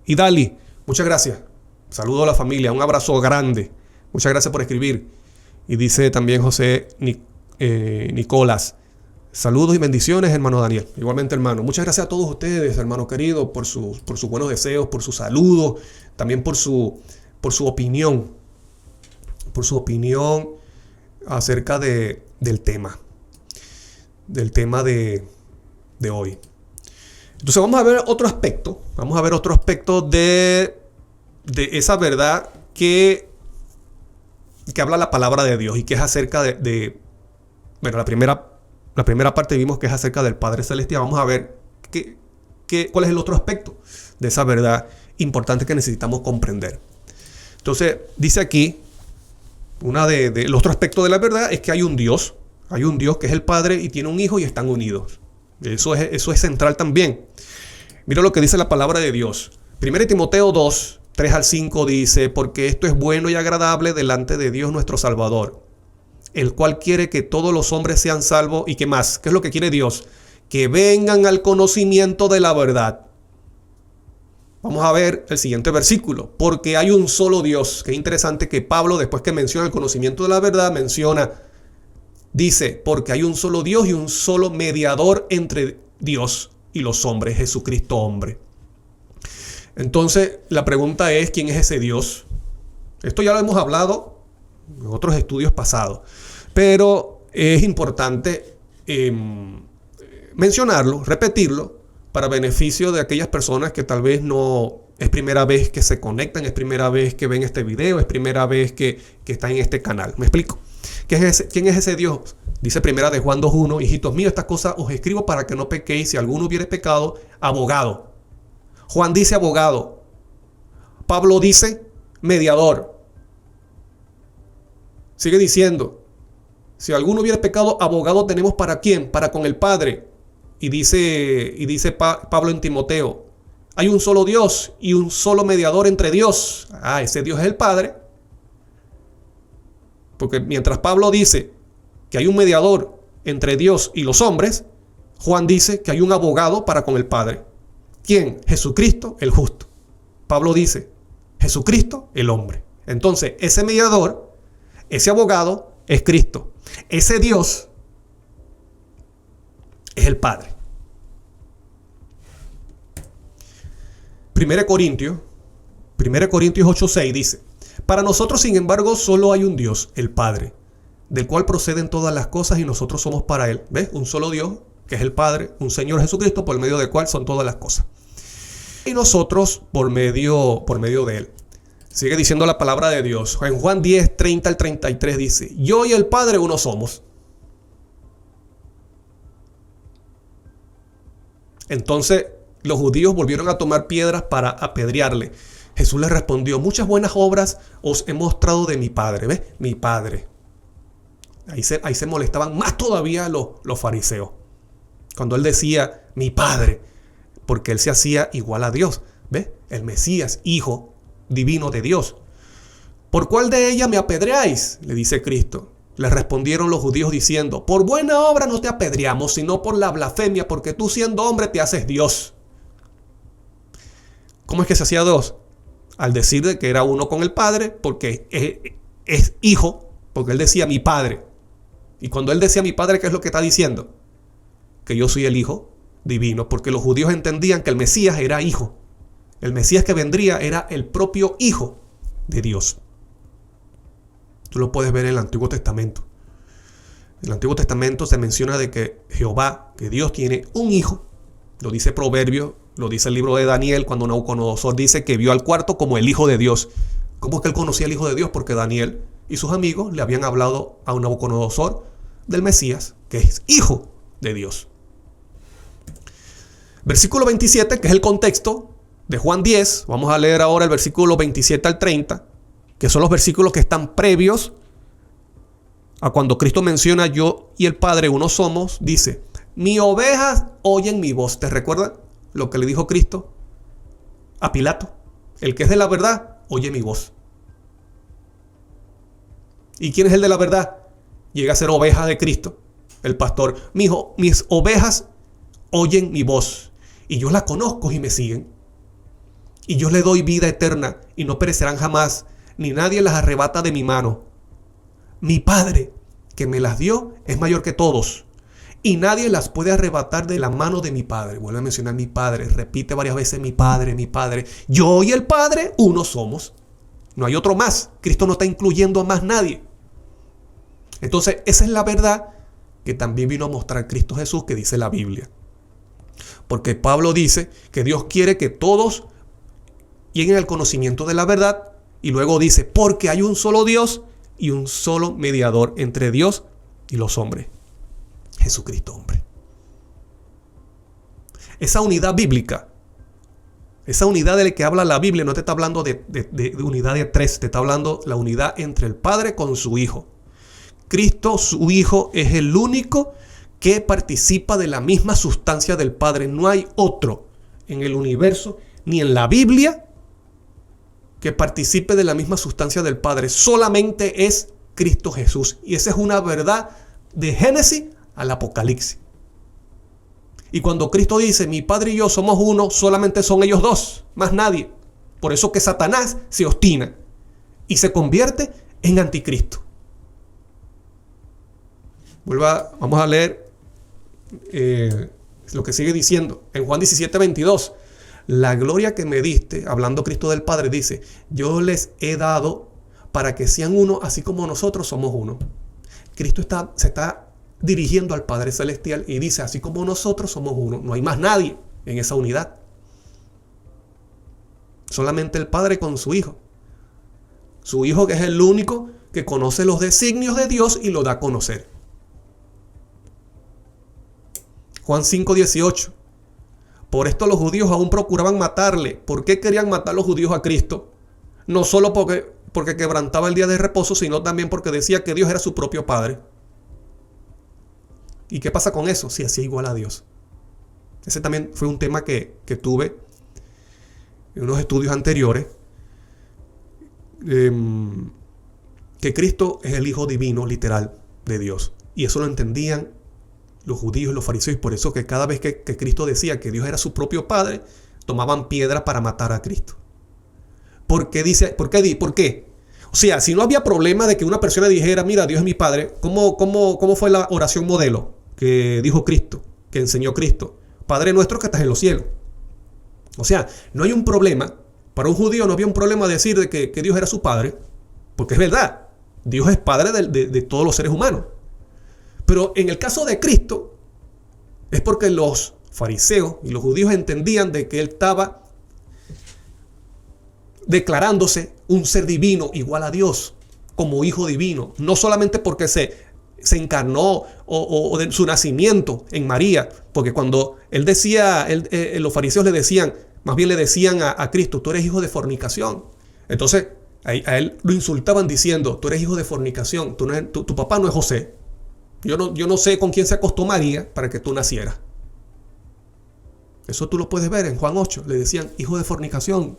Speaker 1: Idali, muchas gracias. Saludo a la familia, un abrazo grande. Muchas gracias por escribir. Y dice también José Nicolás, saludos y bendiciones, hermano Daniel. Igualmente, hermano. Muchas gracias a todos ustedes, hermano querido, por sus buenos deseos, por sus saludos, también por su opinión. Por su opinión acerca del tema. Del tema de hoy. Entonces vamos a ver otro aspecto. Vamos a ver otro aspecto de esa verdad que habla la palabra de Dios y que es acerca bueno, la primera parte vimos que es acerca del Padre Celestial. Vamos a ver cuál es el otro aspecto de esa verdad importante que necesitamos comprender. Entonces, dice aquí, el otro aspecto de la verdad es que hay un Dios que es el Padre y tiene un Hijo y están unidos. Eso es central también. Mira lo que dice la palabra de Dios. 1 Timoteo 2, 3 al 5 dice, porque esto es bueno y agradable delante de Dios nuestro Salvador, el cual quiere que todos los hombres sean salvos. ¿Y qué más? ¿Qué es lo que quiere Dios? Que vengan al conocimiento de la verdad. Vamos a ver el siguiente versículo. Porque hay un solo Dios. Qué interesante que Pablo, después que menciona el conocimiento de la verdad, dice, porque hay un solo Dios y un solo mediador entre Dios y los hombres, Jesucristo hombre. Entonces, la pregunta es, ¿quién es ese Dios? Esto ya lo hemos hablado en otros estudios pasados, pero es importante mencionarlo, repetirlo, para beneficio de aquellas personas que tal vez no es primera vez que se conectan, es primera vez que ven este video, es primera vez que están en este canal. ¿Me explico? ¿Quién es ese Dios? Dice primera de Juan 2:1, hijitos míos, estas cosas os escribo para que no pequéis. Si alguno hubiere pecado, abogado. Juan dice abogado. Pablo dice mediador. Sigue diciendo, si alguno hubiera pecado, abogado tenemos ¿para quién? Para con el Padre. Y dice Pablo en Timoteo, hay un solo Dios y un solo mediador entre Dios. Ese Dios es el Padre. Porque mientras Pablo dice que hay un mediador entre Dios y los hombres, Juan dice que hay un abogado para con el Padre. ¿Quién? Jesucristo, el justo. Pablo dice, Jesucristo, el hombre. Entonces, ese mediador, ese abogado, es Cristo. Ese Dios es el Padre. 1 Corintios 8:6 dice, para nosotros, sin embargo, solo hay un Dios, el Padre, del cual proceden todas las cosas y nosotros somos para Él. ¿Ves? Un solo Dios, que es el Padre, un Señor Jesucristo, por medio del cual son todas las cosas. Y nosotros por medio de Él. Sigue diciendo la palabra de Dios. En Juan 10, 30 al 33 dice, yo y el Padre uno somos. Entonces los judíos volvieron a tomar piedras para apedrearle. Jesús les respondió, muchas buenas obras os he mostrado de mi Padre. ¿Ves? Mi Padre. Ahí se molestaban más todavía los fariseos. Cuando él decía, mi Padre, porque él se hacía igual a Dios. ¿Ves? El Mesías, hijo divino de Dios. ¿Por cuál de ellas me apedreáis? Le dice Cristo. Les respondieron los judíos diciendo, por buena obra no te apedreamos, sino por la blasfemia, porque tú siendo hombre te haces Dios. ¿Cómo es que se hacía Dios? Al decir de que era uno con el Padre, porque es hijo, porque él decía mi padre. Y cuando él decía mi padre, ¿qué es lo que está diciendo? Que yo soy el hijo divino, porque los judíos entendían que el Mesías era hijo. El Mesías que vendría era el propio hijo de Dios. Tú lo puedes ver en el Antiguo Testamento. En el Antiguo Testamento se menciona de que Jehová, que Dios tiene un hijo. Lo dice Proverbios, lo dice el libro de Daniel, cuando Nabucodonosor dice que vio al cuarto como el hijo de Dios. ¿Cómo es que él conocía al hijo de Dios? Porque Daniel y sus amigos le habían hablado a Nabucodonosor del Mesías, que es hijo de Dios. Versículo 27, que es el contexto de Juan 10. Vamos a leer ahora el versículo 27 al 30, que son los versículos que están previos a cuando Cristo menciona yo y el Padre uno somos. Dice, mis ovejas oyen mi voz. ¿Te recuerdas lo que le dijo Cristo a Pilato? El que es de la verdad oye mi voz. ¿Y quién es el de la verdad? Llega a ser oveja de Cristo, el pastor. Mis ovejas oyen mi voz y yo las conozco y me siguen. Y yo les doy vida eterna y no perecerán jamás, ni nadie las arrebata de mi mano. Mi Padre, que me las dio, es mayor que todos, y nadie las puede arrebatar de la mano de mi Padre. Vuelve a mencionar mi Padre, repite varias veces mi Padre, mi Padre. Yo y el Padre, uno somos. No hay otro más. Cristo no está incluyendo a más nadie. Entonces, esa es la verdad que también vino a mostrar Cristo Jesús, que dice la Biblia. Porque Pablo dice que Dios quiere que todos lleguen al conocimiento de la verdad, y luego dice, porque hay un solo Dios y un solo mediador entre Dios y los hombres, Jesucristo hombre. Esa unidad bíblica, esa unidad de la que habla la Biblia, no te está hablando de unidad de tres, te está hablando la unidad entre el Padre con su Hijo. Cristo, su Hijo, es el único que participa de la misma sustancia del Padre. No hay otro en el universo ni en la Biblia que participe de la misma sustancia del Padre. Solamente es Cristo Jesús. Y esa es una verdad de Génesis al Apocalipsis. Y cuando Cristo dice, mi Padre y yo somos uno, solamente son ellos dos, más nadie. Por eso que Satanás se obstina y se convierte en anticristo. Vamos a leer lo que sigue diciendo en Juan 17:22. La gloria que me diste, hablando Cristo del Padre, dice, yo les he dado para que sean uno, así como nosotros somos uno. Cristo se está dirigiendo al Padre Celestial y dice, así como nosotros somos uno. No hay más nadie en esa unidad. Solamente el Padre con su Hijo. Su Hijo, que es el único que conoce los designios de Dios y lo da a conocer. Juan 5:18. Por esto los judíos aún procuraban matarle. ¿Por qué querían matar los judíos a Cristo? No solo porque quebrantaba el día de reposo, sino también porque decía que Dios era su propio Padre. ¿Y qué pasa con eso? Si hacía igual a Dios. Ese también fue un tema que tuve en unos estudios anteriores. Que Cristo es el Hijo divino, literal, de Dios. Y eso lo entendían los judíos y los fariseos, y por eso que cada vez que Cristo decía que Dios era su propio Padre, tomaban piedra para matar a Cristo. ¿Por qué? O sea, si no había problema de que una persona dijera, mira, Dios es mi Padre, ¿cómo fue la oración modelo que dijo Cristo, que enseñó Cristo? Padre nuestro que estás en los cielos. O sea, no hay un problema, para un judío no había un problema decir de que Dios era su Padre, porque es verdad, Dios es Padre de todos los seres humanos. Pero en el caso de Cristo, es porque los fariseos y los judíos entendían de que Él estaba declarándose un ser divino igual a Dios, como hijo divino. No solamente porque se encarnó o de su nacimiento en María, porque cuando Él decía, los fariseos le decían, más bien le decían a Cristo, tú eres hijo de fornicación. Entonces a Él lo insultaban diciendo, tú eres hijo de fornicación, tu papá no es José. Yo no sé con quién se acostó María para que tú nacieras. Eso tú lo puedes ver en Juan 8. Le decían, hijo de fornicación.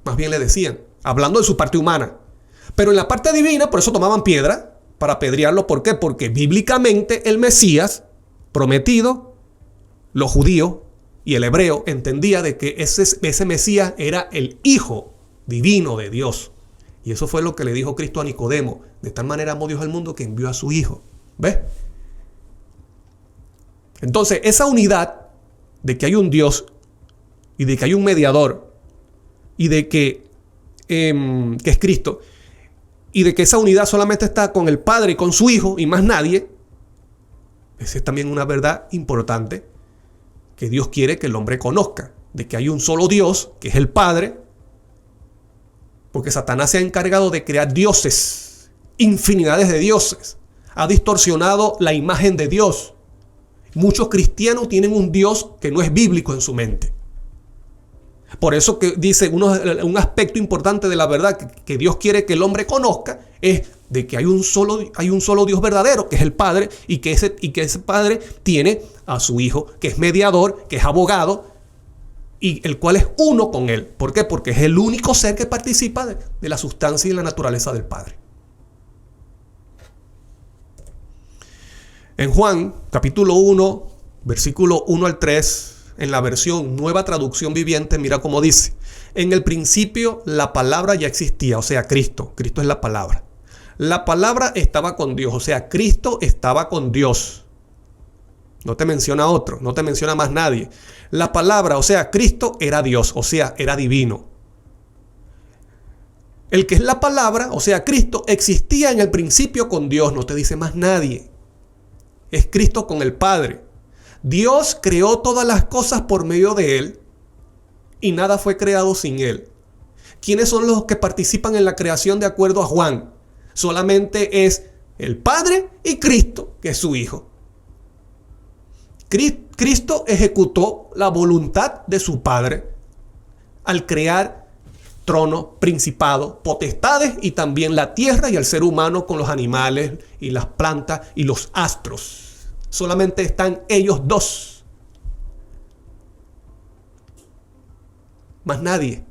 Speaker 1: Más bien le decían, hablando de su parte humana. Pero en la parte divina, por eso tomaban piedra para apedrearlo. ¿Por qué? Porque bíblicamente el Mesías prometido, los judíos y el hebreo entendía de que ese Mesías era el Hijo divino de Dios. Y eso fue lo que le dijo Cristo a Nicodemo. De tal manera amó Dios al mundo que envió a su Hijo. ¿Ves? Entonces, esa unidad de que hay un Dios y de que hay un mediador y de que es Cristo, y de que esa unidad solamente está con el Padre y con su Hijo y más nadie, esa es también una verdad importante que Dios quiere que el hombre conozca, de que hay un solo Dios, que es el Padre, porque Satanás se ha encargado de crear dioses, infinidades de dioses, ha distorsionado la imagen de Dios. Muchos cristianos tienen un Dios que no es bíblico en su mente. Por eso que dice un aspecto importante de la verdad que Dios quiere que el hombre conozca es de que hay un solo Dios verdadero, que es el Padre, y que ese Padre tiene a su Hijo, que es mediador, que es abogado, y el cual es uno con Él. ¿Por qué? Porque es el único ser que participa de la sustancia y la naturaleza del Padre. En Juan, capítulo 1, versículo 1 al 3, en la versión Nueva Traducción Viviente, mira cómo dice: en el principio la palabra ya existía, o sea, Cristo es la palabra. La palabra estaba con Dios, o sea, Cristo estaba con Dios. No te menciona otro, no te menciona más nadie. La palabra, o sea, Cristo era Dios, o sea, era divino. El que es la palabra, o sea, Cristo, existía en el principio con Dios, no te dice más nadie. Es Cristo con el Padre. Dios creó todas las cosas por medio de Él y nada fue creado sin Él. ¿Quiénes son los que participan en la creación de acuerdo a Juan? Solamente es el Padre y Cristo, que es su Hijo. Cristo ejecutó la voluntad de su Padre al crear tronos, principados, potestades y también la tierra y el ser humano con los animales y las plantas y los astros. Solamente están ellos dos. Más nadie.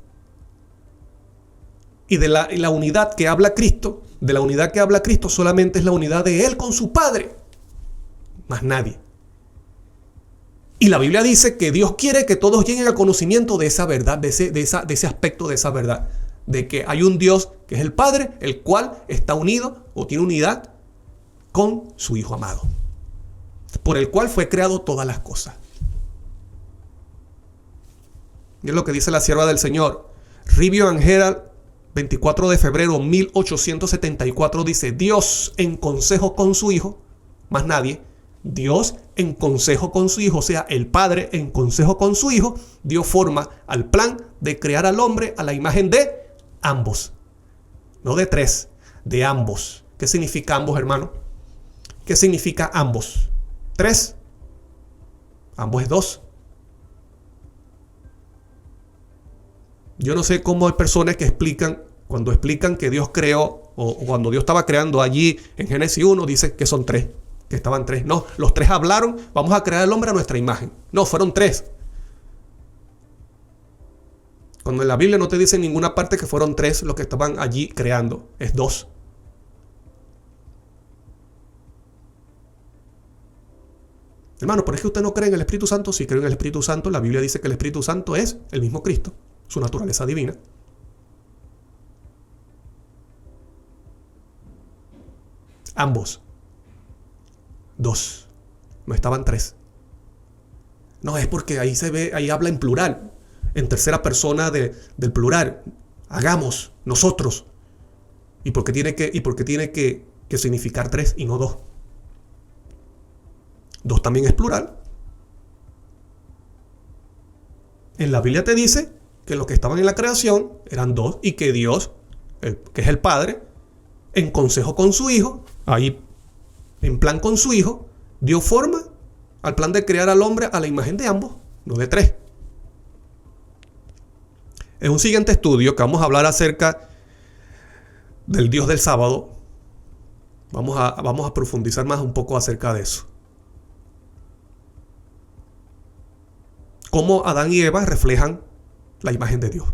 Speaker 1: Y de la unidad que habla Cristo, solamente es la unidad de Él con su Padre. Más nadie. Y la Biblia dice que Dios quiere que todos lleguen al conocimiento de esa verdad, de ese aspecto de esa verdad. De que hay un Dios que es el Padre, el cual está unido o tiene unidad con su Hijo amado, por el cual fue creado todas las cosas. Y es lo que dice la sierva del Señor. Review and Herald, 24 de febrero 1874, dice: Dios en consejo con su Hijo, más nadie, Dios en consejo con su Hijo, o sea, el Padre en consejo con su Hijo, dio forma al plan de crear al hombre a la imagen de ambos. No de tres, de ambos. ¿Qué significa ambos, hermano? ¿Qué significa ambos? Tres. Ambos es dos. Yo no sé cómo hay personas que cuando explican que Dios creó, o cuando Dios estaba creando allí en Génesis 1, dice que son tres, que estaban tres. No, los tres hablaron: vamos a crear al hombre a nuestra imagen. No, fueron tres. Cuando en la Biblia no te dice en ninguna parte que fueron tres los que estaban allí creando, es dos. Hermano, pero es que usted no cree en el Espíritu Santo. Sí creo en el Espíritu Santo. La Biblia dice que el Espíritu Santo es el mismo Cristo, su naturaleza divina. Ambos. Dos. No estaban tres. No, es porque ahí se ve, ahí habla en plural, en tercera persona del plural. Hagamos, nosotros. ¿Y por qué tiene que significar tres y no dos? Dos también es plural. En la Biblia te dice que los que estaban en la creación eran dos y que Dios, que es el Padre, en consejo con su Hijo, ahí en plan con su Hijo, dio forma al plan de crear al hombre a la imagen de ambos, no de tres. En un siguiente estudio que vamos a hablar acerca del Dios del sábado, vamos a profundizar más un poco acerca de eso. Cómo Adán y Eva reflejan la imagen de Dios.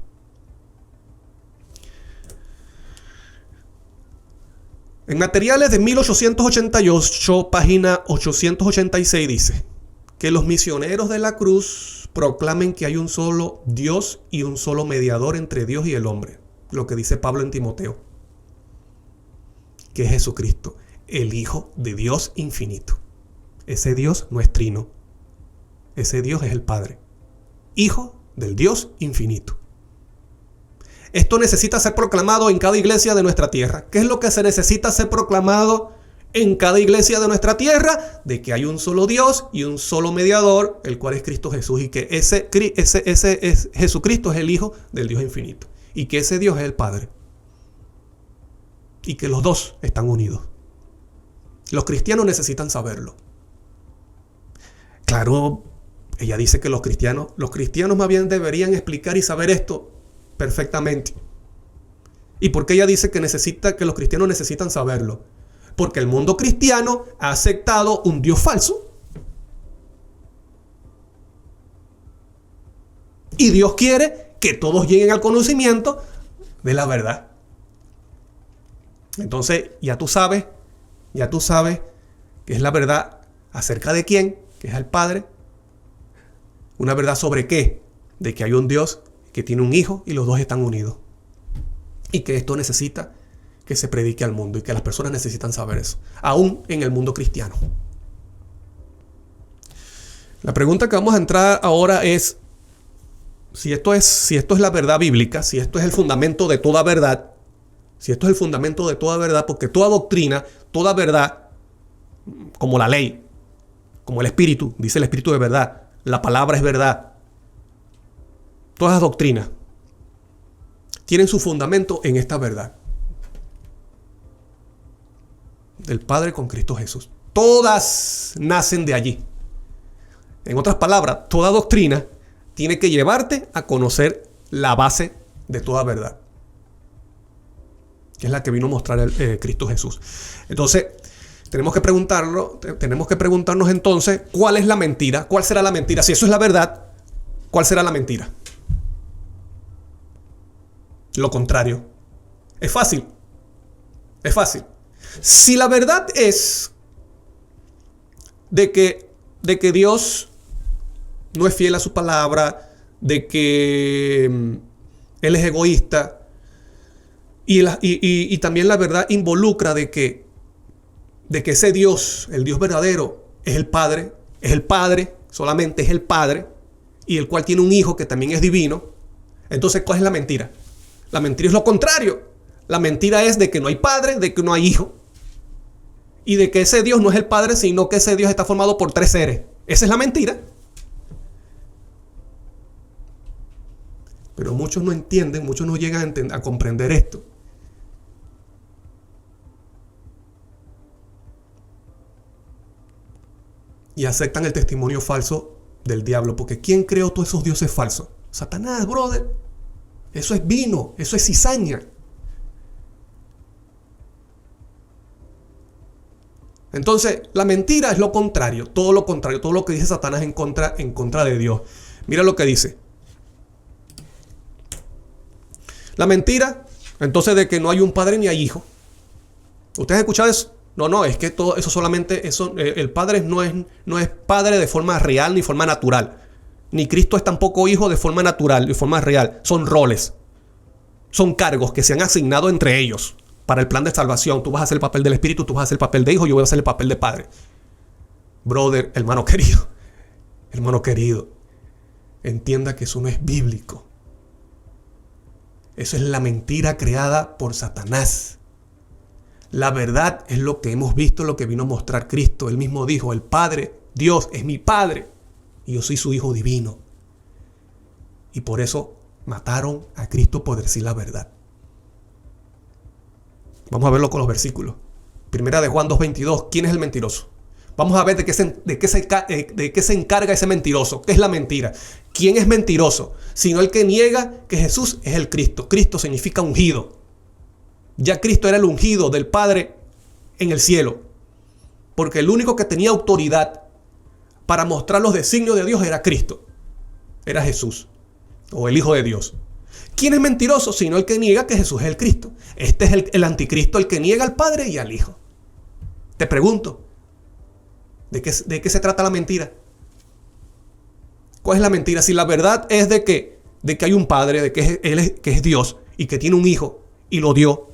Speaker 1: En Materiales de 1888, página 886, dice que los misioneros de la cruz proclamen que hay un solo Dios y un solo mediador entre Dios y el hombre. Lo que dice Pablo en Timoteo. que es Jesucristo, el Hijo de Dios infinito. Ese Dios no es trino. Ese Dios es el Padre, Hijo del Dios infinito. Esto necesita ser proclamado en cada iglesia de nuestra tierra. ¿Qué es lo que se necesita ser proclamado en cada iglesia de nuestra tierra? De que hay un solo Dios y un solo mediador, el cual es Cristo Jesús, y que ese Jesucristo es el Hijo del Dios infinito, y que ese Dios es el Padre, y que los dos están unidos. Los cristianos necesitan saberlo. Claro, ella dice que los cristianos más bien deberían explicar y saber esto perfectamente. ¿Y por qué ella dice que los cristianos necesitan saberlo? Porque el mundo cristiano ha aceptado un Dios falso. Y Dios quiere que todos lleguen al conocimiento de la verdad. Entonces, ya tú sabes que es la verdad acerca de quién, que es el Padre. Una verdad sobre qué, de que hay un Dios que tiene un Hijo y los dos están unidos. Y que esto necesita que se predique al mundo y que las personas necesitan saber eso, aún en el mundo cristiano. La pregunta que vamos a entrar ahora es si esto es la verdad bíblica, si esto es el fundamento de toda verdad, porque toda doctrina, toda verdad, como la ley, como el Espíritu, dice el Espíritu de verdad, la palabra es verdad. Todas las doctrinas tienen su fundamento en esta verdad del Padre con Cristo Jesús. Todas nacen de allí. En otras palabras, toda doctrina tiene que llevarte a conocer la base de toda verdad, que es la que vino a mostrar Cristo Jesús. Entonces, tenemos que preguntarnos entonces, ¿cuál es la mentira? ¿Cuál será la mentira? Si eso es la verdad, ¿cuál será la mentira? Lo contrario. Es fácil. Si la verdad es de que Dios no es fiel a su palabra, de que Él es egoísta, y también la verdad involucra de que ese Dios, el Dios verdadero, es el Padre, solamente es el Padre, y el cual tiene un Hijo que también es divino. Entonces, ¿cuál es la mentira? La mentira es lo contrario. La mentira es de que no hay Padre, de que no hay Hijo, y de que ese Dios no es el Padre, sino que ese Dios está formado por tres seres. Esa es la mentira. Pero muchos no entienden, muchos no llegan a comprender esto. Y aceptan el testimonio falso del diablo. Porque ¿quién creó todos esos dioses falsos? Satanás, brother. Eso es vino, eso es cizaña. Entonces, la mentira es lo contrario, todo lo que dice Satanás en contra de Dios. Mira lo que dice. La mentira, entonces, de que no hay un padre ni hay hijo. ¿Ustedes han escuchado eso? No, es que todo eso solamente, el Padre no es Padre de forma real ni forma natural. Ni Cristo es tampoco Hijo de forma natural, de forma real. Son roles. Son cargos que se han asignado entre ellos para el plan de salvación. Tú vas a hacer el papel del Espíritu, tú vas a hacer el papel de Hijo, yo voy a hacer el papel de Padre. Brother, hermano querido, entienda que eso no es bíblico. Eso es la mentira creada por Satanás. La verdad es lo que hemos visto, lo que vino a mostrar Cristo. Él mismo dijo, el Padre, Dios es mi Padre, y yo soy su Hijo divino. Y por eso mataron a Cristo por decir la verdad. Vamos a verlo con los versículos. Primera de Juan 2:22. ¿Quién es el mentiroso? Vamos a ver de qué se encarga ese mentiroso. ¿Qué es la mentira? ¿Quién es mentiroso? Sino el que niega que Jesús es el Cristo. Cristo significa ungido. Ya Cristo era el ungido del Padre en el cielo. Porque el único que tenía autoridad para mostrar los designios de Dios era Cristo. Era Jesús. O el Hijo de Dios. ¿Quién es mentiroso? Sino el que niega que Jesús es el Cristo. Este es el anticristo, el que niega al Padre y al Hijo. Te pregunto, ¿de qué se trata la mentira? ¿Cuál es la mentira? Si la verdad es de que hay un Padre, de que Él que es Dios y que tiene un Hijo y lo dio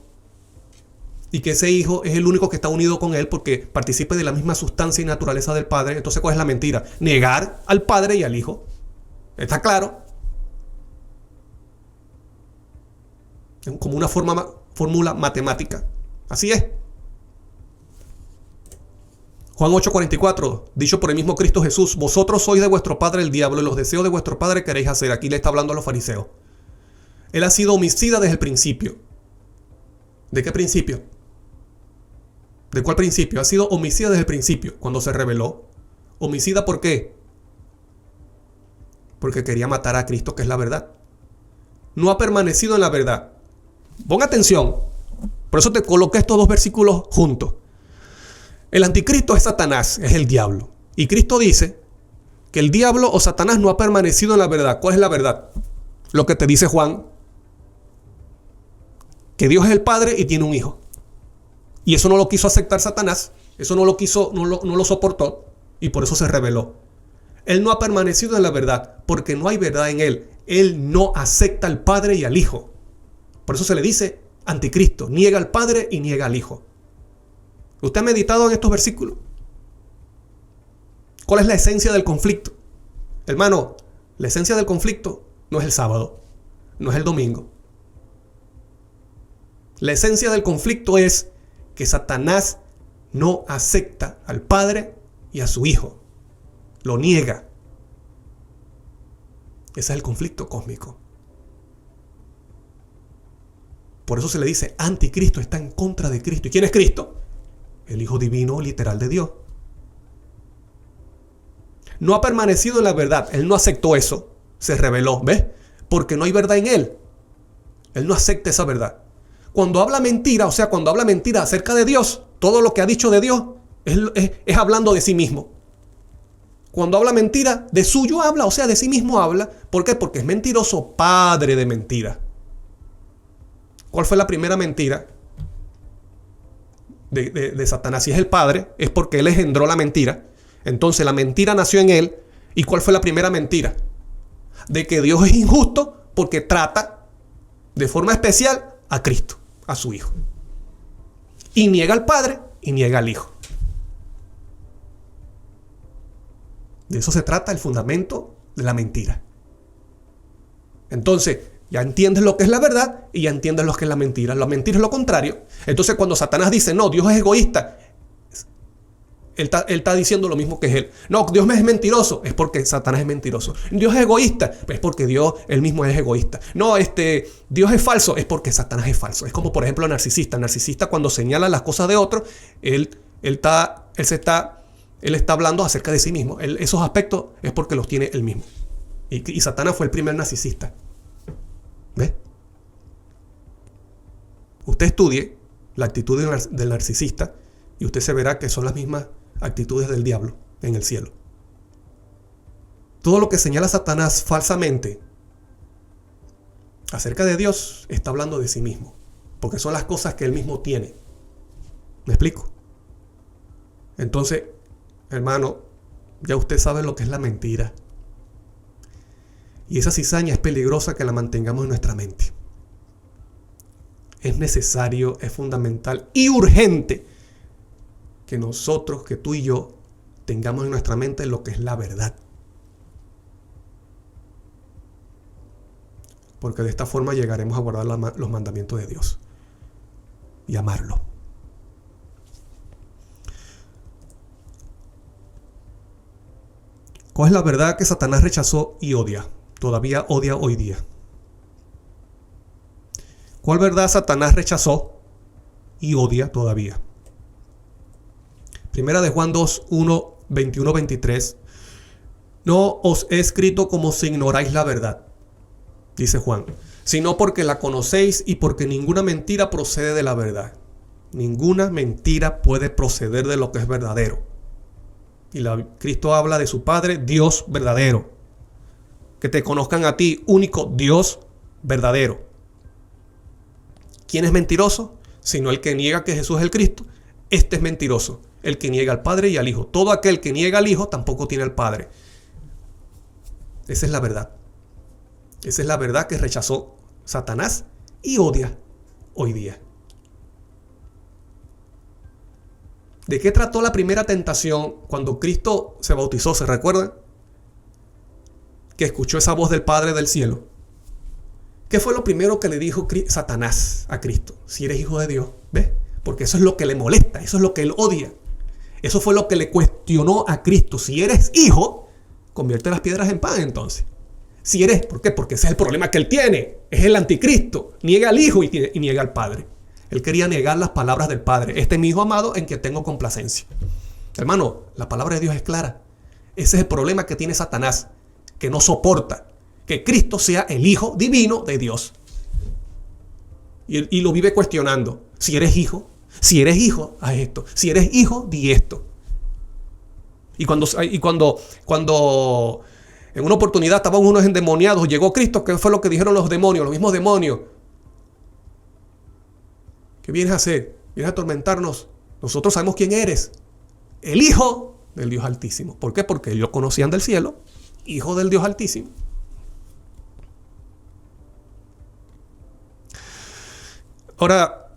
Speaker 1: y que ese hijo es el único que está unido con él porque participa de la misma sustancia y naturaleza del padre. Entonces, ¿cuál es la mentira? Negar al padre y al hijo. ¿Está claro? Como una fórmula matemática. Así es. Juan 8:44, dicho por el mismo Cristo Jesús: vosotros sois de vuestro padre el diablo, y los deseos de vuestro padre queréis hacer. Aquí le está hablando a los fariseos. Él ha sido homicida desde el principio. ¿De qué principio? ¿De cuál principio? Ha sido homicida desde el principio, cuando se rebeló. ¿Homicida por qué? Porque quería matar a Cristo, que es la verdad. No ha permanecido en la verdad. Pon atención. Por eso te coloqué estos dos versículos juntos. El anticristo es Satanás, es el diablo. Y Cristo dice que el diablo o Satanás no ha permanecido en la verdad. ¿Cuál es la verdad? Lo que te dice Juan. Que Dios es el Padre y tiene un hijo. Y eso no lo quiso aceptar Satanás. Eso no lo quiso, no lo soportó. Y por eso se rebeló. Él no ha permanecido en la verdad porque no hay verdad en él. Él no acepta al Padre y al Hijo. Por eso se le dice anticristo. Niega al Padre y niega al Hijo. ¿Usted ha meditado en estos versículos? ¿Cuál es la esencia del conflicto? Hermano, la esencia del conflicto no es el sábado, no es el domingo. La esencia del conflicto es que Satanás no acepta al Padre y a su Hijo. Lo niega. Ese es el conflicto cósmico. Por eso se le dice anticristo, está en contra de Cristo. ¿Y quién es Cristo? El Hijo divino literal de Dios. No ha permanecido en la verdad. Él no aceptó eso. Se rebeló. ¿Ves? Porque no hay verdad en él. Él no acepta esa verdad. Cuando habla mentira, o sea, cuando habla mentira acerca de Dios, todo lo que ha dicho de Dios es hablando de sí mismo. Cuando habla mentira, de suyo habla, o sea, de sí mismo habla. ¿Por qué? Porque es mentiroso, padre de mentira. ¿Cuál fue la primera mentira de Satanás? Si es el padre, es porque él engendró la mentira. Entonces la mentira nació en él. ¿Y cuál fue la primera mentira? De que Dios es injusto porque trata de forma especial a Cristo, a su Hijo. Y niega al Padre y niega al Hijo. De eso se trata el fundamento de la mentira. Entonces, ya entiendes lo que es la verdad y ya entiendes lo que es la mentira. La mentira es lo contrario. Entonces, cuando Satanás dice, no, Dios es egoísta, él está diciendo lo mismo que es él. No, Dios es mentiroso, es porque Satanás es mentiroso. Dios es egoísta, es porque Dios él mismo es egoísta. No, Dios es falso, es porque Satanás es falso. Es como, por ejemplo, el narcisista. El narcisista, cuando señala las cosas de otro, él está hablando acerca de sí mismo. Esos aspectos es porque los tiene él mismo. Y Satanás fue el primer narcisista. ¿Ves? Usted estudie la actitud del narcisista y usted se verá que son las mismas actitudes del diablo en el cielo. Todo lo que señala Satanás falsamente acerca de Dios está hablando de sí mismo, porque son las cosas que él mismo tiene. ¿Me explico? Entonces, hermano, ya usted sabe lo que es la mentira. Y esa cizaña es peligrosa que la mantengamos en nuestra mente. Es necesario, es fundamental y urgente que nosotros, que tú y yo, tengamos en nuestra mente lo que es la verdad. Porque de esta forma llegaremos a guardar los mandamientos de Dios y amarlo. ¿Cuál es la verdad que Satanás rechazó y odia? Todavía odia hoy día. ¿Cuál verdad Satanás rechazó y odia todavía? Primera de Juan 2, 1, 21, 23. No os he escrito como si ignoráis la verdad, dice Juan, sino porque la conocéis y porque ninguna mentira procede de la verdad. Ninguna mentira puede proceder de lo que es verdadero. Y Cristo habla de su Padre, Dios verdadero. Que te conozcan a ti, único Dios verdadero. ¿Quién es mentiroso? Sino el que niega que Jesús es el Cristo. Este es mentiroso, el que niega al Padre y al Hijo. Todo aquel que niega al Hijo tampoco tiene al Padre. Esa es la verdad. Esa es la verdad que rechazó Satanás y odia hoy día. ¿De qué trató la primera tentación cuando Cristo se bautizó? ¿Se recuerdan? Que escuchó esa voz del Padre del cielo. ¿Qué fue lo primero que le dijo Satanás a Cristo? Si eres hijo de Dios, ¿ves? Porque eso es lo que le molesta, eso es lo que él odia. Eso fue lo que le cuestionó a Cristo. Si eres hijo, convierte las piedras en pan entonces. Si eres, ¿por qué? Porque ese es el problema que él tiene. Es el anticristo. Niega al Hijo y niega al Padre. Él quería negar las palabras del Padre. Este es mi Hijo amado en que tengo complacencia. Hermano, la palabra de Dios es clara. Ese es el problema que tiene Satanás, que no soporta que Cristo sea el Hijo divino de Dios. Y lo vive cuestionando. Si eres hijo, haz esto. Si eres hijo, di esto. Y cuando en una oportunidad estaban unos endemoniados, llegó Cristo, ¿qué fue lo que dijeron los demonios? Los mismos demonios. ¿Qué vienes a hacer? ¿Vienes a atormentarnos? Nosotros sabemos quién eres. El Hijo del Dios Altísimo. ¿Por qué? Porque ellos conocían del cielo. Hijo del Dios Altísimo. Ahora,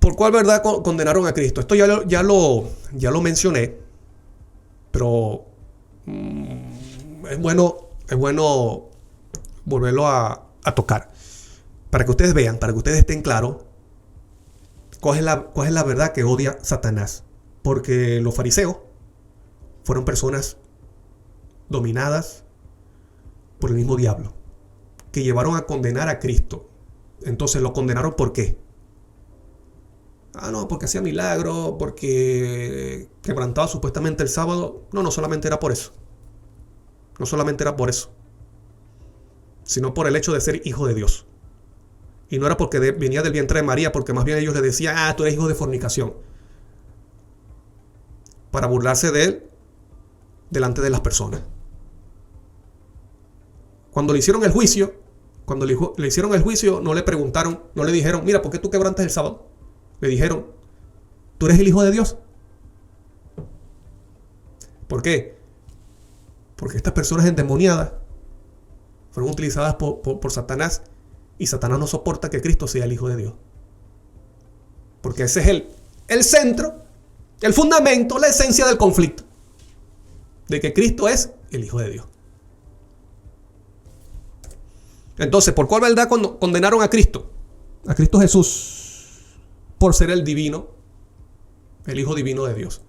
Speaker 1: ¿por cuál verdad condenaron a Cristo? Esto ya lo mencioné, pero es bueno volverlo a tocar para que ustedes vean, para que ustedes estén claros cuál es la verdad que odia Satanás. Porque los fariseos fueron personas dominadas por el mismo diablo, que llevaron a condenar a Cristo. Entonces lo condenaron ¿por qué? No, porque hacía milagros, porque quebrantaba supuestamente el sábado. No solamente era por eso. No solamente era por eso, sino por el hecho de ser hijo de Dios. Y no era porque venía del vientre de María, porque más bien ellos le decían, tú eres hijo de fornicación, para burlarse de él delante de las personas. Cuando le hicieron el juicio, no le preguntaron, no le dijeron, mira, ¿por qué tú quebrantas el sábado? Le dijeron, ¿tú eres el Hijo de Dios? ¿Por qué? Porque estas personas endemoniadas fueron utilizadas por Satanás, y Satanás no soporta que Cristo sea el Hijo de Dios. Porque ese es el centro, el fundamento, la esencia del conflicto, de que Cristo es el Hijo de Dios. Entonces, ¿por cuál verdad condenaron a Cristo? A Cristo Jesús, por ser el divino, el Hijo divino de Dios.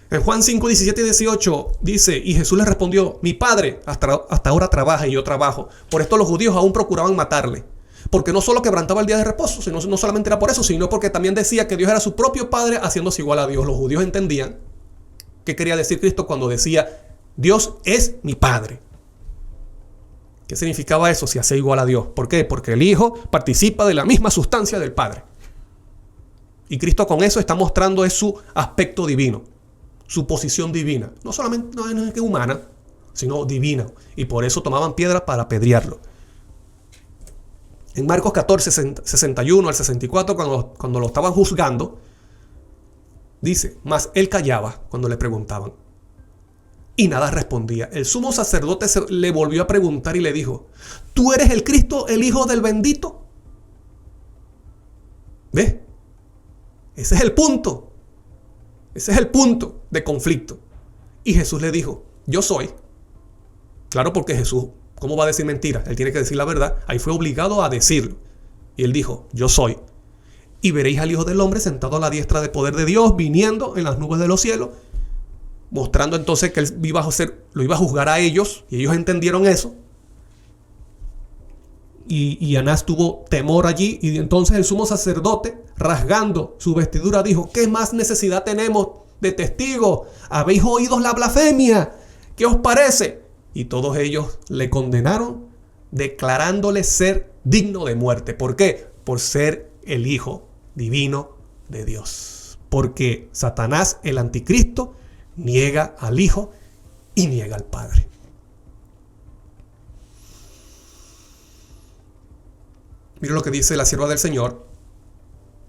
Speaker 1: En Juan 5, 17 y 18 dice, y Jesús les respondió, mi Padre hasta ahora trabaja y yo trabajo. Por esto los judíos aún procuraban matarle. Porque no solo quebrantaba el día de reposo, sino no solamente era por eso, sino porque también decía que Dios era su propio Padre, haciéndose igual a Dios. Los judíos entendían qué quería decir Cristo cuando decía, Dios es mi Padre. ¿Qué significaba eso? Si hacía igual a Dios. ¿Por qué? Porque el Hijo participa de la misma sustancia del Padre. Y Cristo con eso está mostrando es su aspecto divino, su posición divina. No solamente no es que humana, sino divina. Y por eso tomaban piedras para apedrearlo. En Marcos 14, 61 al 64, cuando lo estaban juzgando, dice, mas él callaba cuando le preguntaban. Y nada respondía. El sumo sacerdote le volvió a preguntar y le dijo, ¿tú eres el Cristo, el Hijo del bendito? ¿Ves? Ese es el punto. Ese es el punto de conflicto. Y Jesús le dijo, yo soy. Claro, porque Jesús, ¿cómo va a decir mentiras? Él tiene que decir la verdad. Ahí fue obligado a decirlo. Y él dijo, yo soy. Y veréis al Hijo del Hombre sentado a la diestra de poder de Dios, viniendo en las nubes de los cielos. Mostrando entonces que él lo iba a juzgar a ellos. Y ellos entendieron eso. Y Anás tuvo temor allí. Y entonces el sumo sacerdote, rasgando su vestidura, dijo, ¿qué más necesidad tenemos de testigos? ¿Habéis oído la blasfemia? ¿Qué os parece? Y todos ellos le condenaron, declarándole ser digno de muerte. ¿Por qué? Por ser el Hijo divino de Dios. Porque Satanás, el anticristo, niega al Hijo y niega al Padre. Miren lo que dice la sierva del Señor,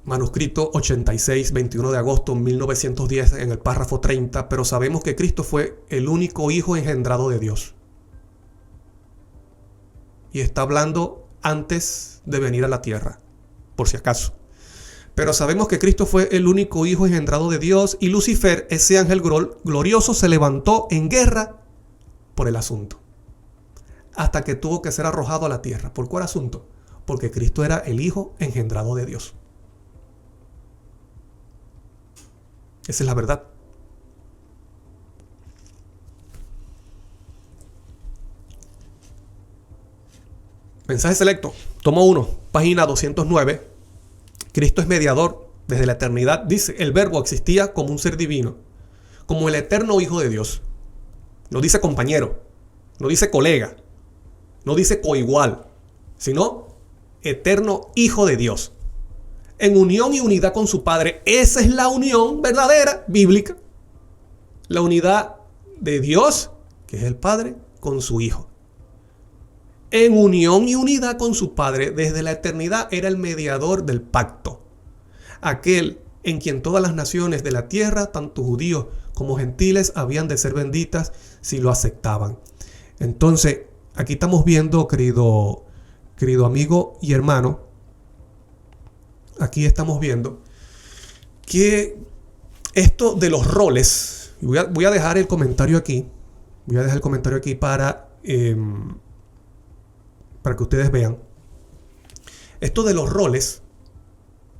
Speaker 1: manuscrito 86, 21 de agosto de 1910, en el párrafo 30. Pero sabemos que Cristo fue el único Hijo engendrado de Dios. Y está hablando antes de venir a la tierra, por si acaso. Pero sabemos que Cristo fue el único Hijo engendrado de Dios y Lucifer, ese ángel glorioso, se levantó en guerra por el asunto. Hasta que tuvo que ser arrojado a la tierra. ¿Por cuál asunto? Porque Cristo era el Hijo engendrado de Dios. Esa es la verdad. Mensaje selecto, tomo 1, página 209. Cristo es mediador desde la eternidad. Dice, el Verbo existía como un ser divino, como el eterno Hijo de Dios. No dice compañero, no dice colega, no dice coigual, sino eterno Hijo de Dios. En unión y unidad con su Padre. Esa es la unión verdadera, bíblica. La unidad de Dios, que es el Padre, con su Hijo. En unión y unidad con su Padre, desde la eternidad era el mediador del pacto. Aquel en quien todas las naciones de la tierra, tanto judíos como gentiles, habían de ser benditas si lo aceptaban. Entonces, aquí estamos viendo, querido amigo y hermano, aquí estamos viendo que esto de los roles, voy a dejar el comentario aquí, para que ustedes vean. Esto de los roles,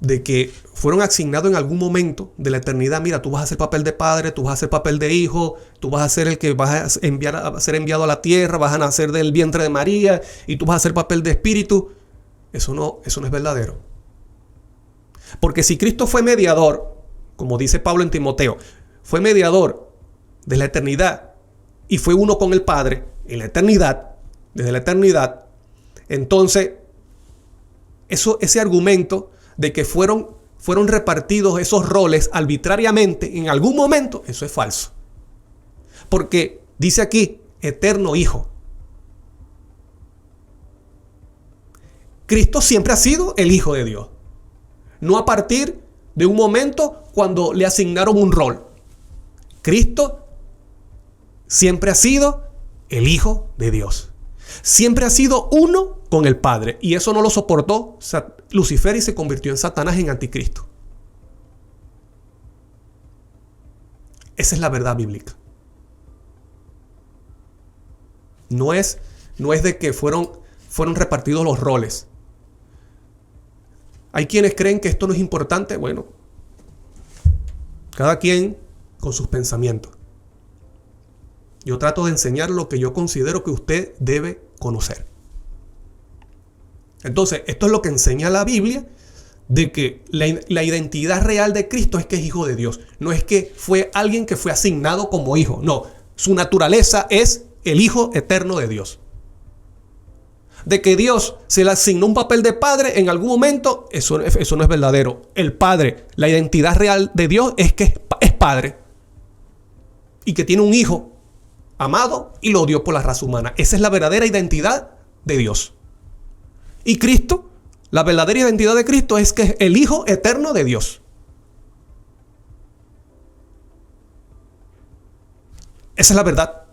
Speaker 1: de que fueron asignados en algún momento de la eternidad. Mira, tú vas a hacer papel de padre, tú vas a hacer papel de hijo, tú vas a ser el que vas a ser enviado a la tierra, vas a nacer del vientre de María y tú vas a hacer papel de espíritu. Eso no es verdadero. Porque si Cristo fue mediador, como dice Pablo en Timoteo, fue mediador de la eternidad y fue uno con el Padre en la eternidad, desde la eternidad, entonces ese argumento de que fueron repartidos esos roles arbitrariamente en algún momento, eso es falso. Porque dice aquí, eterno Hijo. Cristo siempre ha sido el Hijo de Dios. No a partir de un momento cuando le asignaron un rol. Cristo siempre ha sido el Hijo de Dios. Siempre ha sido uno con el Padre. Y eso no lo soportó Lucifer y se convirtió en Satanás, en anticristo. Esa es la verdad bíblica. No es de que fueron repartidos los roles. Hay quienes creen que esto no es importante. Bueno, cada quien con sus pensamientos. Yo trato de enseñar lo que yo considero que usted debe conocer. Entonces, esto es lo que enseña la Biblia, de que la identidad real de Cristo es que es Hijo de Dios. No es que fue alguien que fue asignado como hijo. No, su naturaleza es el Hijo eterno de Dios. De que Dios se le asignó un papel de padre en algún momento, eso no es verdadero. El Padre, la identidad real de Dios es que es Padre. Y que tiene un Hijo amado y lo dio por la raza humana. Esa es la verdadera identidad de Dios. Y Cristo, la verdadera identidad de Cristo es que es el Hijo eterno de Dios. Esa es la verdad.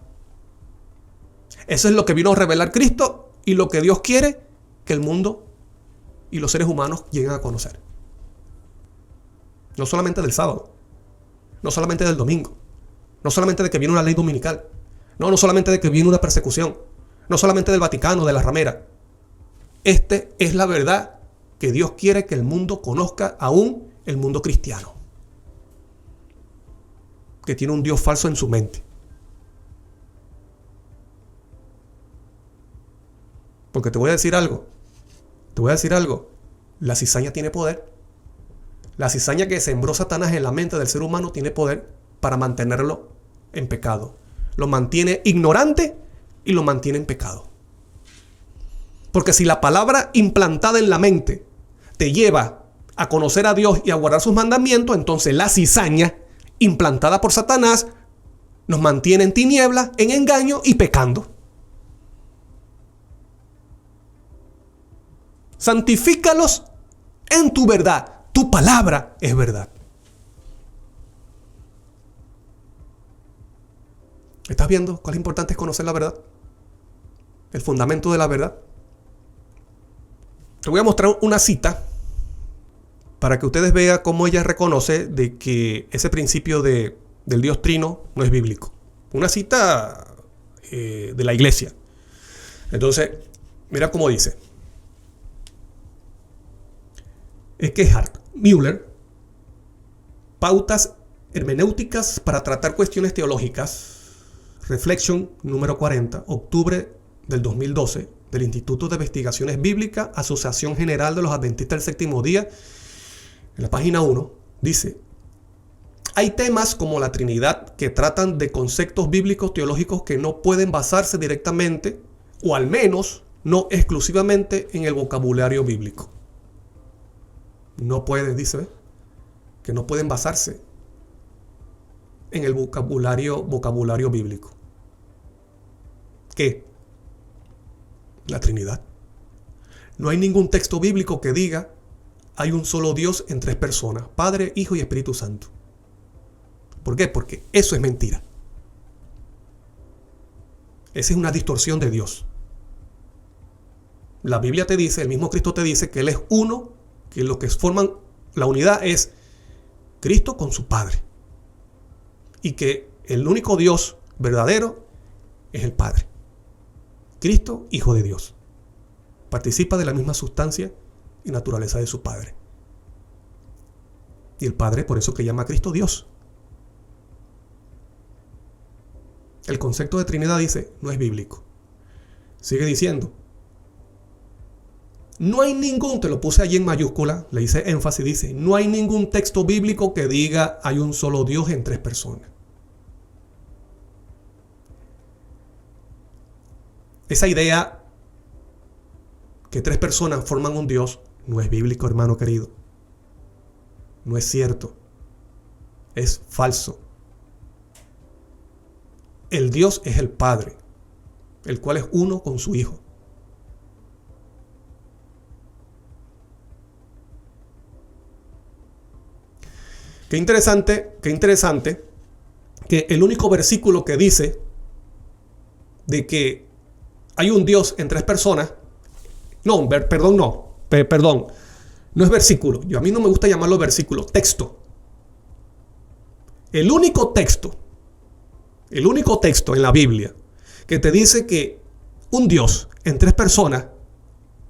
Speaker 1: Eso es lo que vino a revelar Cristo y lo que Dios quiere que el mundo y los seres humanos lleguen a conocer. No solamente del sábado, no solamente del domingo, no solamente de que viene una ley dominical, no solamente de que viene una persecución, no solamente del Vaticano, de la ramera. Esta es la verdad que Dios quiere que el mundo conozca, aún el mundo cristiano, que tiene un Dios falso en su mente. Porque te voy a decir algo. La cizaña tiene poder. La cizaña que sembró Satanás en la mente del ser humano tiene poder para mantenerlo en pecado. Lo mantiene ignorante y lo mantiene en pecado. Porque si la palabra implantada en la mente te lleva a conocer a Dios y a guardar sus mandamientos, entonces la cizaña implantada por Satanás nos mantiene en tinieblas, en engaño y pecando. Santifícalos en tu verdad. Tu palabra es verdad. ¿Estás viendo cuál es importante es conocer la verdad? El fundamento de la verdad. Te voy a mostrar una cita para que ustedes vean cómo ella reconoce de que ese principio del Dios Trino no es bíblico. Una cita de la iglesia. Entonces, mira cómo dice. Gerhard Müller, Pautas hermenéuticas para tratar cuestiones teológicas, Reflection número 40, octubre del 2012, del Instituto de Investigaciones Bíblicas, Asociación General de los Adventistas del Séptimo Día, en la página 1, dice: hay temas como la Trinidad que tratan de conceptos bíblicos teológicos que no pueden basarse directamente, o al menos no exclusivamente, en el vocabulario bíblico. No pueden, dice, que no pueden basarse en el vocabulario bíblico. ¿Qué? La Trinidad. No hay ningún texto bíblico que diga hay un solo Dios en tres personas, Padre, Hijo y Espíritu Santo. ¿Por qué? Porque eso es mentira. Esa es una distorsión de Dios. La Biblia te dice, el mismo Cristo te dice que Él es uno, que lo que forman la unidad es Cristo con su Padre. Y que el único Dios verdadero es el Padre. Cristo, Hijo de Dios. Participa de la misma sustancia y naturaleza de su Padre. Y el Padre, por eso que llama a Cristo Dios. El concepto de Trinidad, dice, no es bíblico. Sigue diciendo: no hay ningún, te lo puse allí en mayúscula, le hice énfasis, dice, no hay ningún texto bíblico que diga hay un solo Dios en tres personas. Esa idea que tres personas forman un Dios no es bíblico, hermano querido. No es cierto. Es falso. El Dios es el Padre, el cual es uno con su Hijo. Qué interesante que el único versículo que dice de que hay un Dios en tres personas, no es versículo. A mí no me gusta llamarlo versículo, texto. El único texto en la Biblia que te dice que un Dios en tres personas,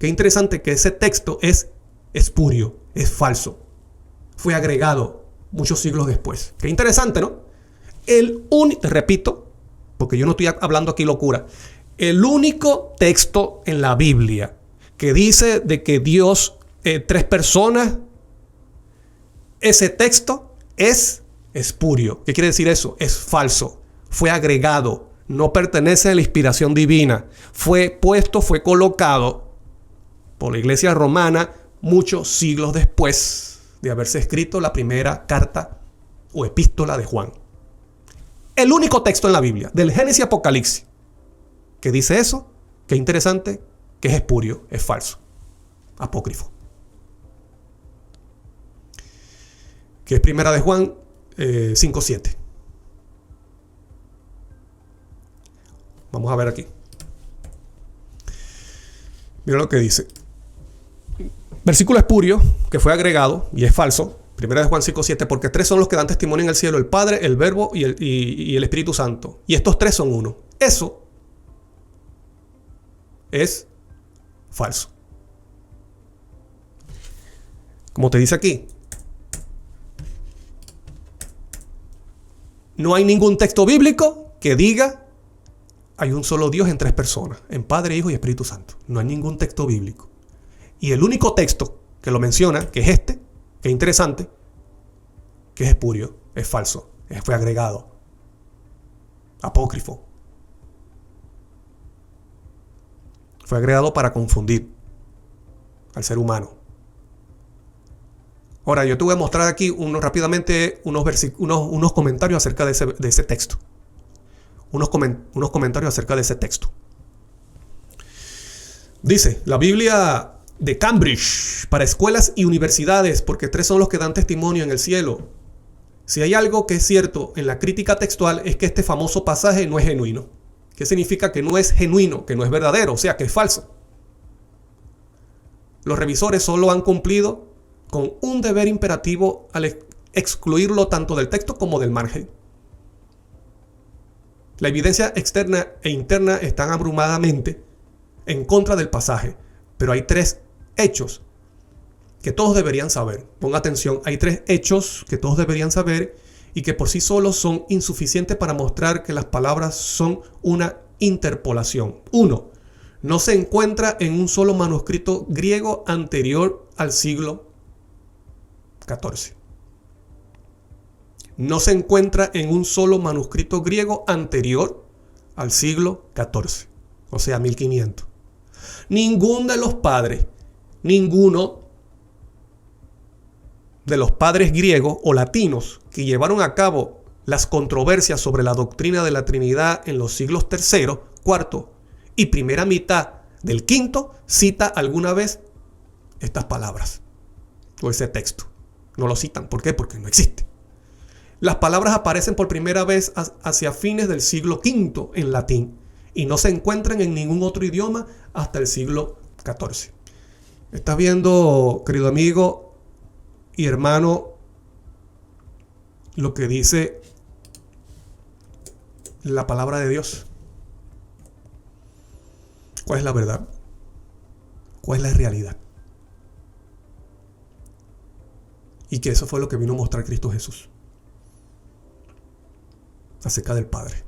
Speaker 1: qué interesante que ese texto es espurio, es falso. Fue agregado muchos siglos después. Qué interesante, ¿no? Te repito, porque yo no estoy hablando aquí locura. El único texto en la Biblia que dice de que Dios tres personas, ese texto es espurio. ¿Qué quiere decir eso? Es falso. Fue agregado. No pertenece a la inspiración divina. Fue colocado por la Iglesia romana muchos siglos después de haberse escrito la primera carta o epístola de Juan. El único texto en la Biblia, del Génesis y Apocalipsis, que dice eso, qué interesante, que es espurio, es falso, apócrifo. Que es primera de Juan 5:7. Vamos a ver aquí. Mira lo que dice. Versículo espurio, que fue agregado y es falso. Primera de Juan 5:7, porque tres son los que dan testimonio en el cielo: el Padre, el Verbo y el Espíritu Santo. Y estos tres son uno. Eso es falso. Como te dice aquí, no hay ningún texto bíblico que diga hay un solo Dios en tres personas, en Padre, Hijo y Espíritu Santo. No hay ningún texto bíblico. Y el único texto que lo menciona, que es este, que es interesante, que es espurio, es falso, fue agregado, apócrifo. Fue agregado para confundir al ser humano. Ahora, yo te voy a mostrar aquí rápidamente unos comentarios acerca de ese texto. Unos comentarios acerca de ese texto. Dice, la Biblia de Cambridge, para escuelas y universidades, porque tres son los que dan testimonio en el cielo. Si hay algo que es cierto en la crítica textual, es que este famoso pasaje no es genuino. ¿Qué significa que no es genuino? Que no es verdadero, o sea, que es falso. Los revisores solo han cumplido con un deber imperativo al excluirlo tanto del texto como del margen. La evidencia externa e interna están abrumadamente en contra del pasaje, pero hay tres hechos que todos deberían saber. Ponga atención, hay tres hechos que todos deberían saber y que por sí solos son insuficientes para mostrar que las palabras son una interpolación. 1. No se encuentra en un solo manuscrito griego anterior al siglo XIV. No se encuentra en un solo manuscrito griego anterior al siglo XIV, o sea, 1500. Ninguno de los padres griegos o latinos que llevaron a cabo las controversias sobre la doctrina de la Trinidad en los siglos III, IV y primera mitad del V cita alguna vez estas palabras o ese texto. No lo citan. ¿Por qué? Porque no existe. Las palabras aparecen por primera vez hacia fines del siglo V en latín y no se encuentran en ningún otro idioma hasta el siglo XIV. ¿Estás viendo, querido amigo y hermano, lo que dice la palabra de Dios? ¿Cuál es la verdad? ¿Cuál es la realidad? Y que eso fue lo que vino a mostrar Cristo Jesús acerca del Padre.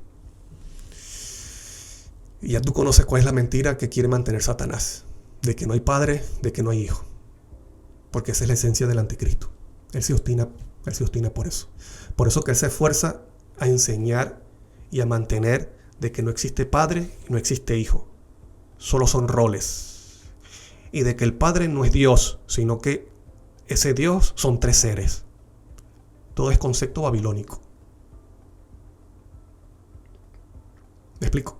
Speaker 1: Y ya tú conoces cuál es la mentira que quiere mantener Satanás: de que no hay Padre, de que no hay Hijo. Porque esa es la esencia del anticristo. Él se obstina por eso. Por eso que él se esfuerza a enseñar y a mantener de que no existe Padre y no existe Hijo. Solo son roles. Y de que el Padre no es Dios, sino que ese Dios son tres seres. Todo es concepto babilónico. ¿Me explico?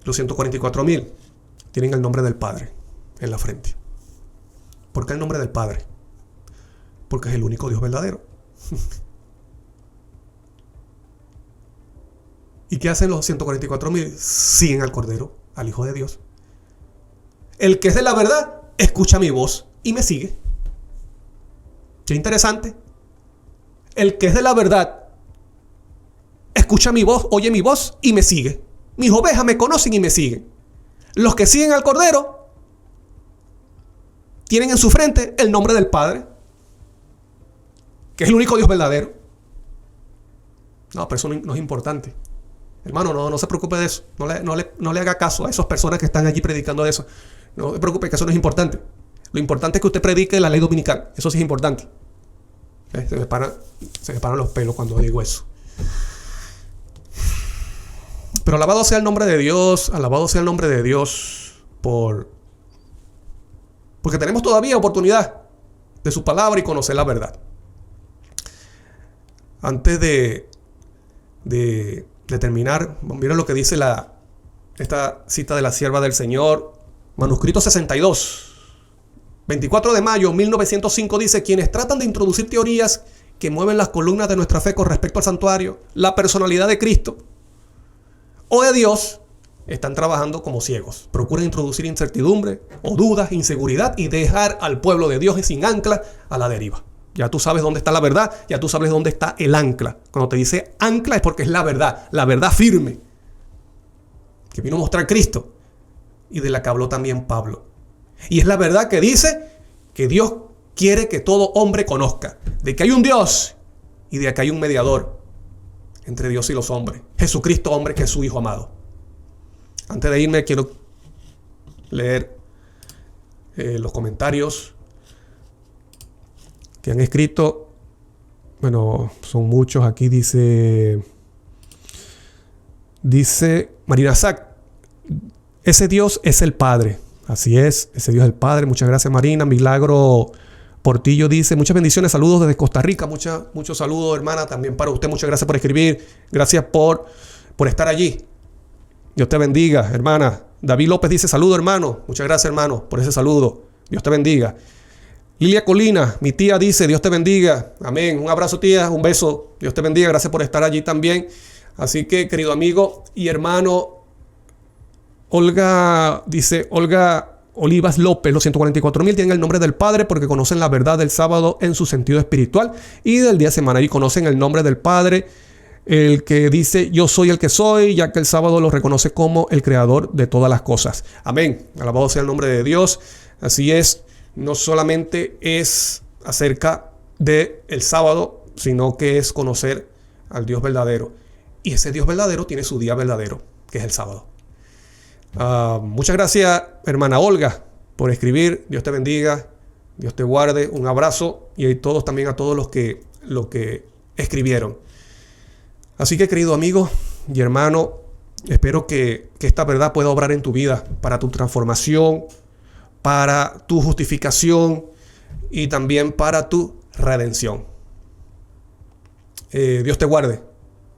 Speaker 1: Los 144.000 tienen el nombre del Padre en la frente. ¿Por qué el nombre del Padre? Porque es el único Dios verdadero. ¿Y qué hacen los 144.000? Siguen al Cordero, al Hijo de Dios. El que es de la verdad, escucha mi voz y me sigue. Qué interesante. El que es de la verdad, escucha mi voz, oye mi voz y me sigue. Mis ovejas me conocen y me siguen. Los que siguen al Cordero tienen en su frente el nombre del Padre, que es el único Dios verdadero. No, pero eso no es importante. Hermano, no se preocupe de eso. No le haga caso a esas personas que están allí predicando de eso. No se preocupe, que eso no es importante. Lo importante es que usted predique la ley dominical. Eso sí es importante. Se me paran los pelos cuando digo eso. Pero alabado sea el nombre de Dios. Alabado sea el nombre de Dios porque tenemos todavía oportunidad de su palabra y conocer la verdad. Antes de terminar, mira lo que dice esta cita de la sierva del Señor, manuscrito 62. 24 de mayo 1905 dice: quienes tratan de introducir teorías que mueven las columnas de nuestra fe con respecto al santuario, la personalidad de Cristo o de Dios, están trabajando como ciegos. Procuran introducir incertidumbre o dudas, inseguridad y dejar al pueblo de Dios sin ancla a la deriva. Ya tú sabes dónde está la verdad, ya tú sabes dónde está el ancla. Cuando te dice ancla es porque es la verdad firme, que vino a mostrar Cristo y de la que habló también Pablo. Y es la verdad que dice que Dios quiere que todo hombre conozca de que hay un Dios y de que hay un mediador entre Dios y los hombres, Jesucristo hombre, que es su Hijo amado. Antes de irme quiero leer los comentarios que han escrito. Bueno, son muchos. Aquí dice Marina Sack: ese Dios es el Padre. Así es, ese Dios es el Padre. Muchas gracias, Marina. Milagro Portillo dice: muchas bendiciones, saludos desde Costa Rica. Muchos saludos, hermana, también para usted. Muchas gracias por escribir. Gracias por estar allí. Dios te bendiga, hermana. David López dice: saludo, hermano. Muchas gracias, hermano, por ese saludo. Dios te bendiga. Lilia Colina, mi tía, dice: Dios te bendiga. Amén. Un abrazo, tía. Un beso. Dios te bendiga. Gracias por estar allí también. Así que, querido amigo y hermano, Olga Olivas López, los 144,000 tienen el nombre del Padre porque conocen la verdad del sábado en su sentido espiritual y del día de semana, y conocen el nombre del Padre, el que dice yo soy el que soy, ya que el sábado lo reconoce como el creador de todas las cosas. Amén. Alabado sea el nombre de Dios. Así es, no solamente es acerca del sábado, sino que es conocer al Dios verdadero. Y ese Dios verdadero tiene su día verdadero, que es el sábado. Muchas gracias, hermana Olga, por escribir. Dios te bendiga, Dios te guarde. Un abrazo, y a todos también, a todos los que escribieron. Así que, querido amigo y hermano, espero que esta verdad pueda obrar en tu vida para tu transformación, para tu justificación y también para tu redención. Dios te guarde.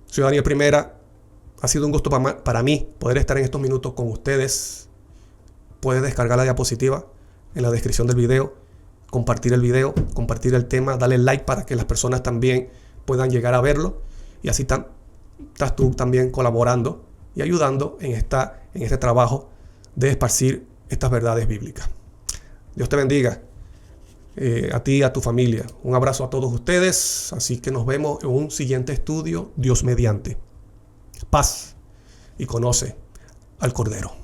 Speaker 1: Ciudadanía Primera, ha sido un gusto para mí poder estar en estos minutos con ustedes. Puedes descargar la diapositiva en la descripción del video, compartir el video, compartir el tema, darle like para que las personas también puedan llegar a verlo. Y así estás tú también colaborando y ayudando en este trabajo de esparcir estas verdades bíblicas. Dios te bendiga, a ti y a tu familia. Un abrazo a todos ustedes. Así que nos vemos en un siguiente estudio, Dios mediante. Paz, y conoce al Cordero.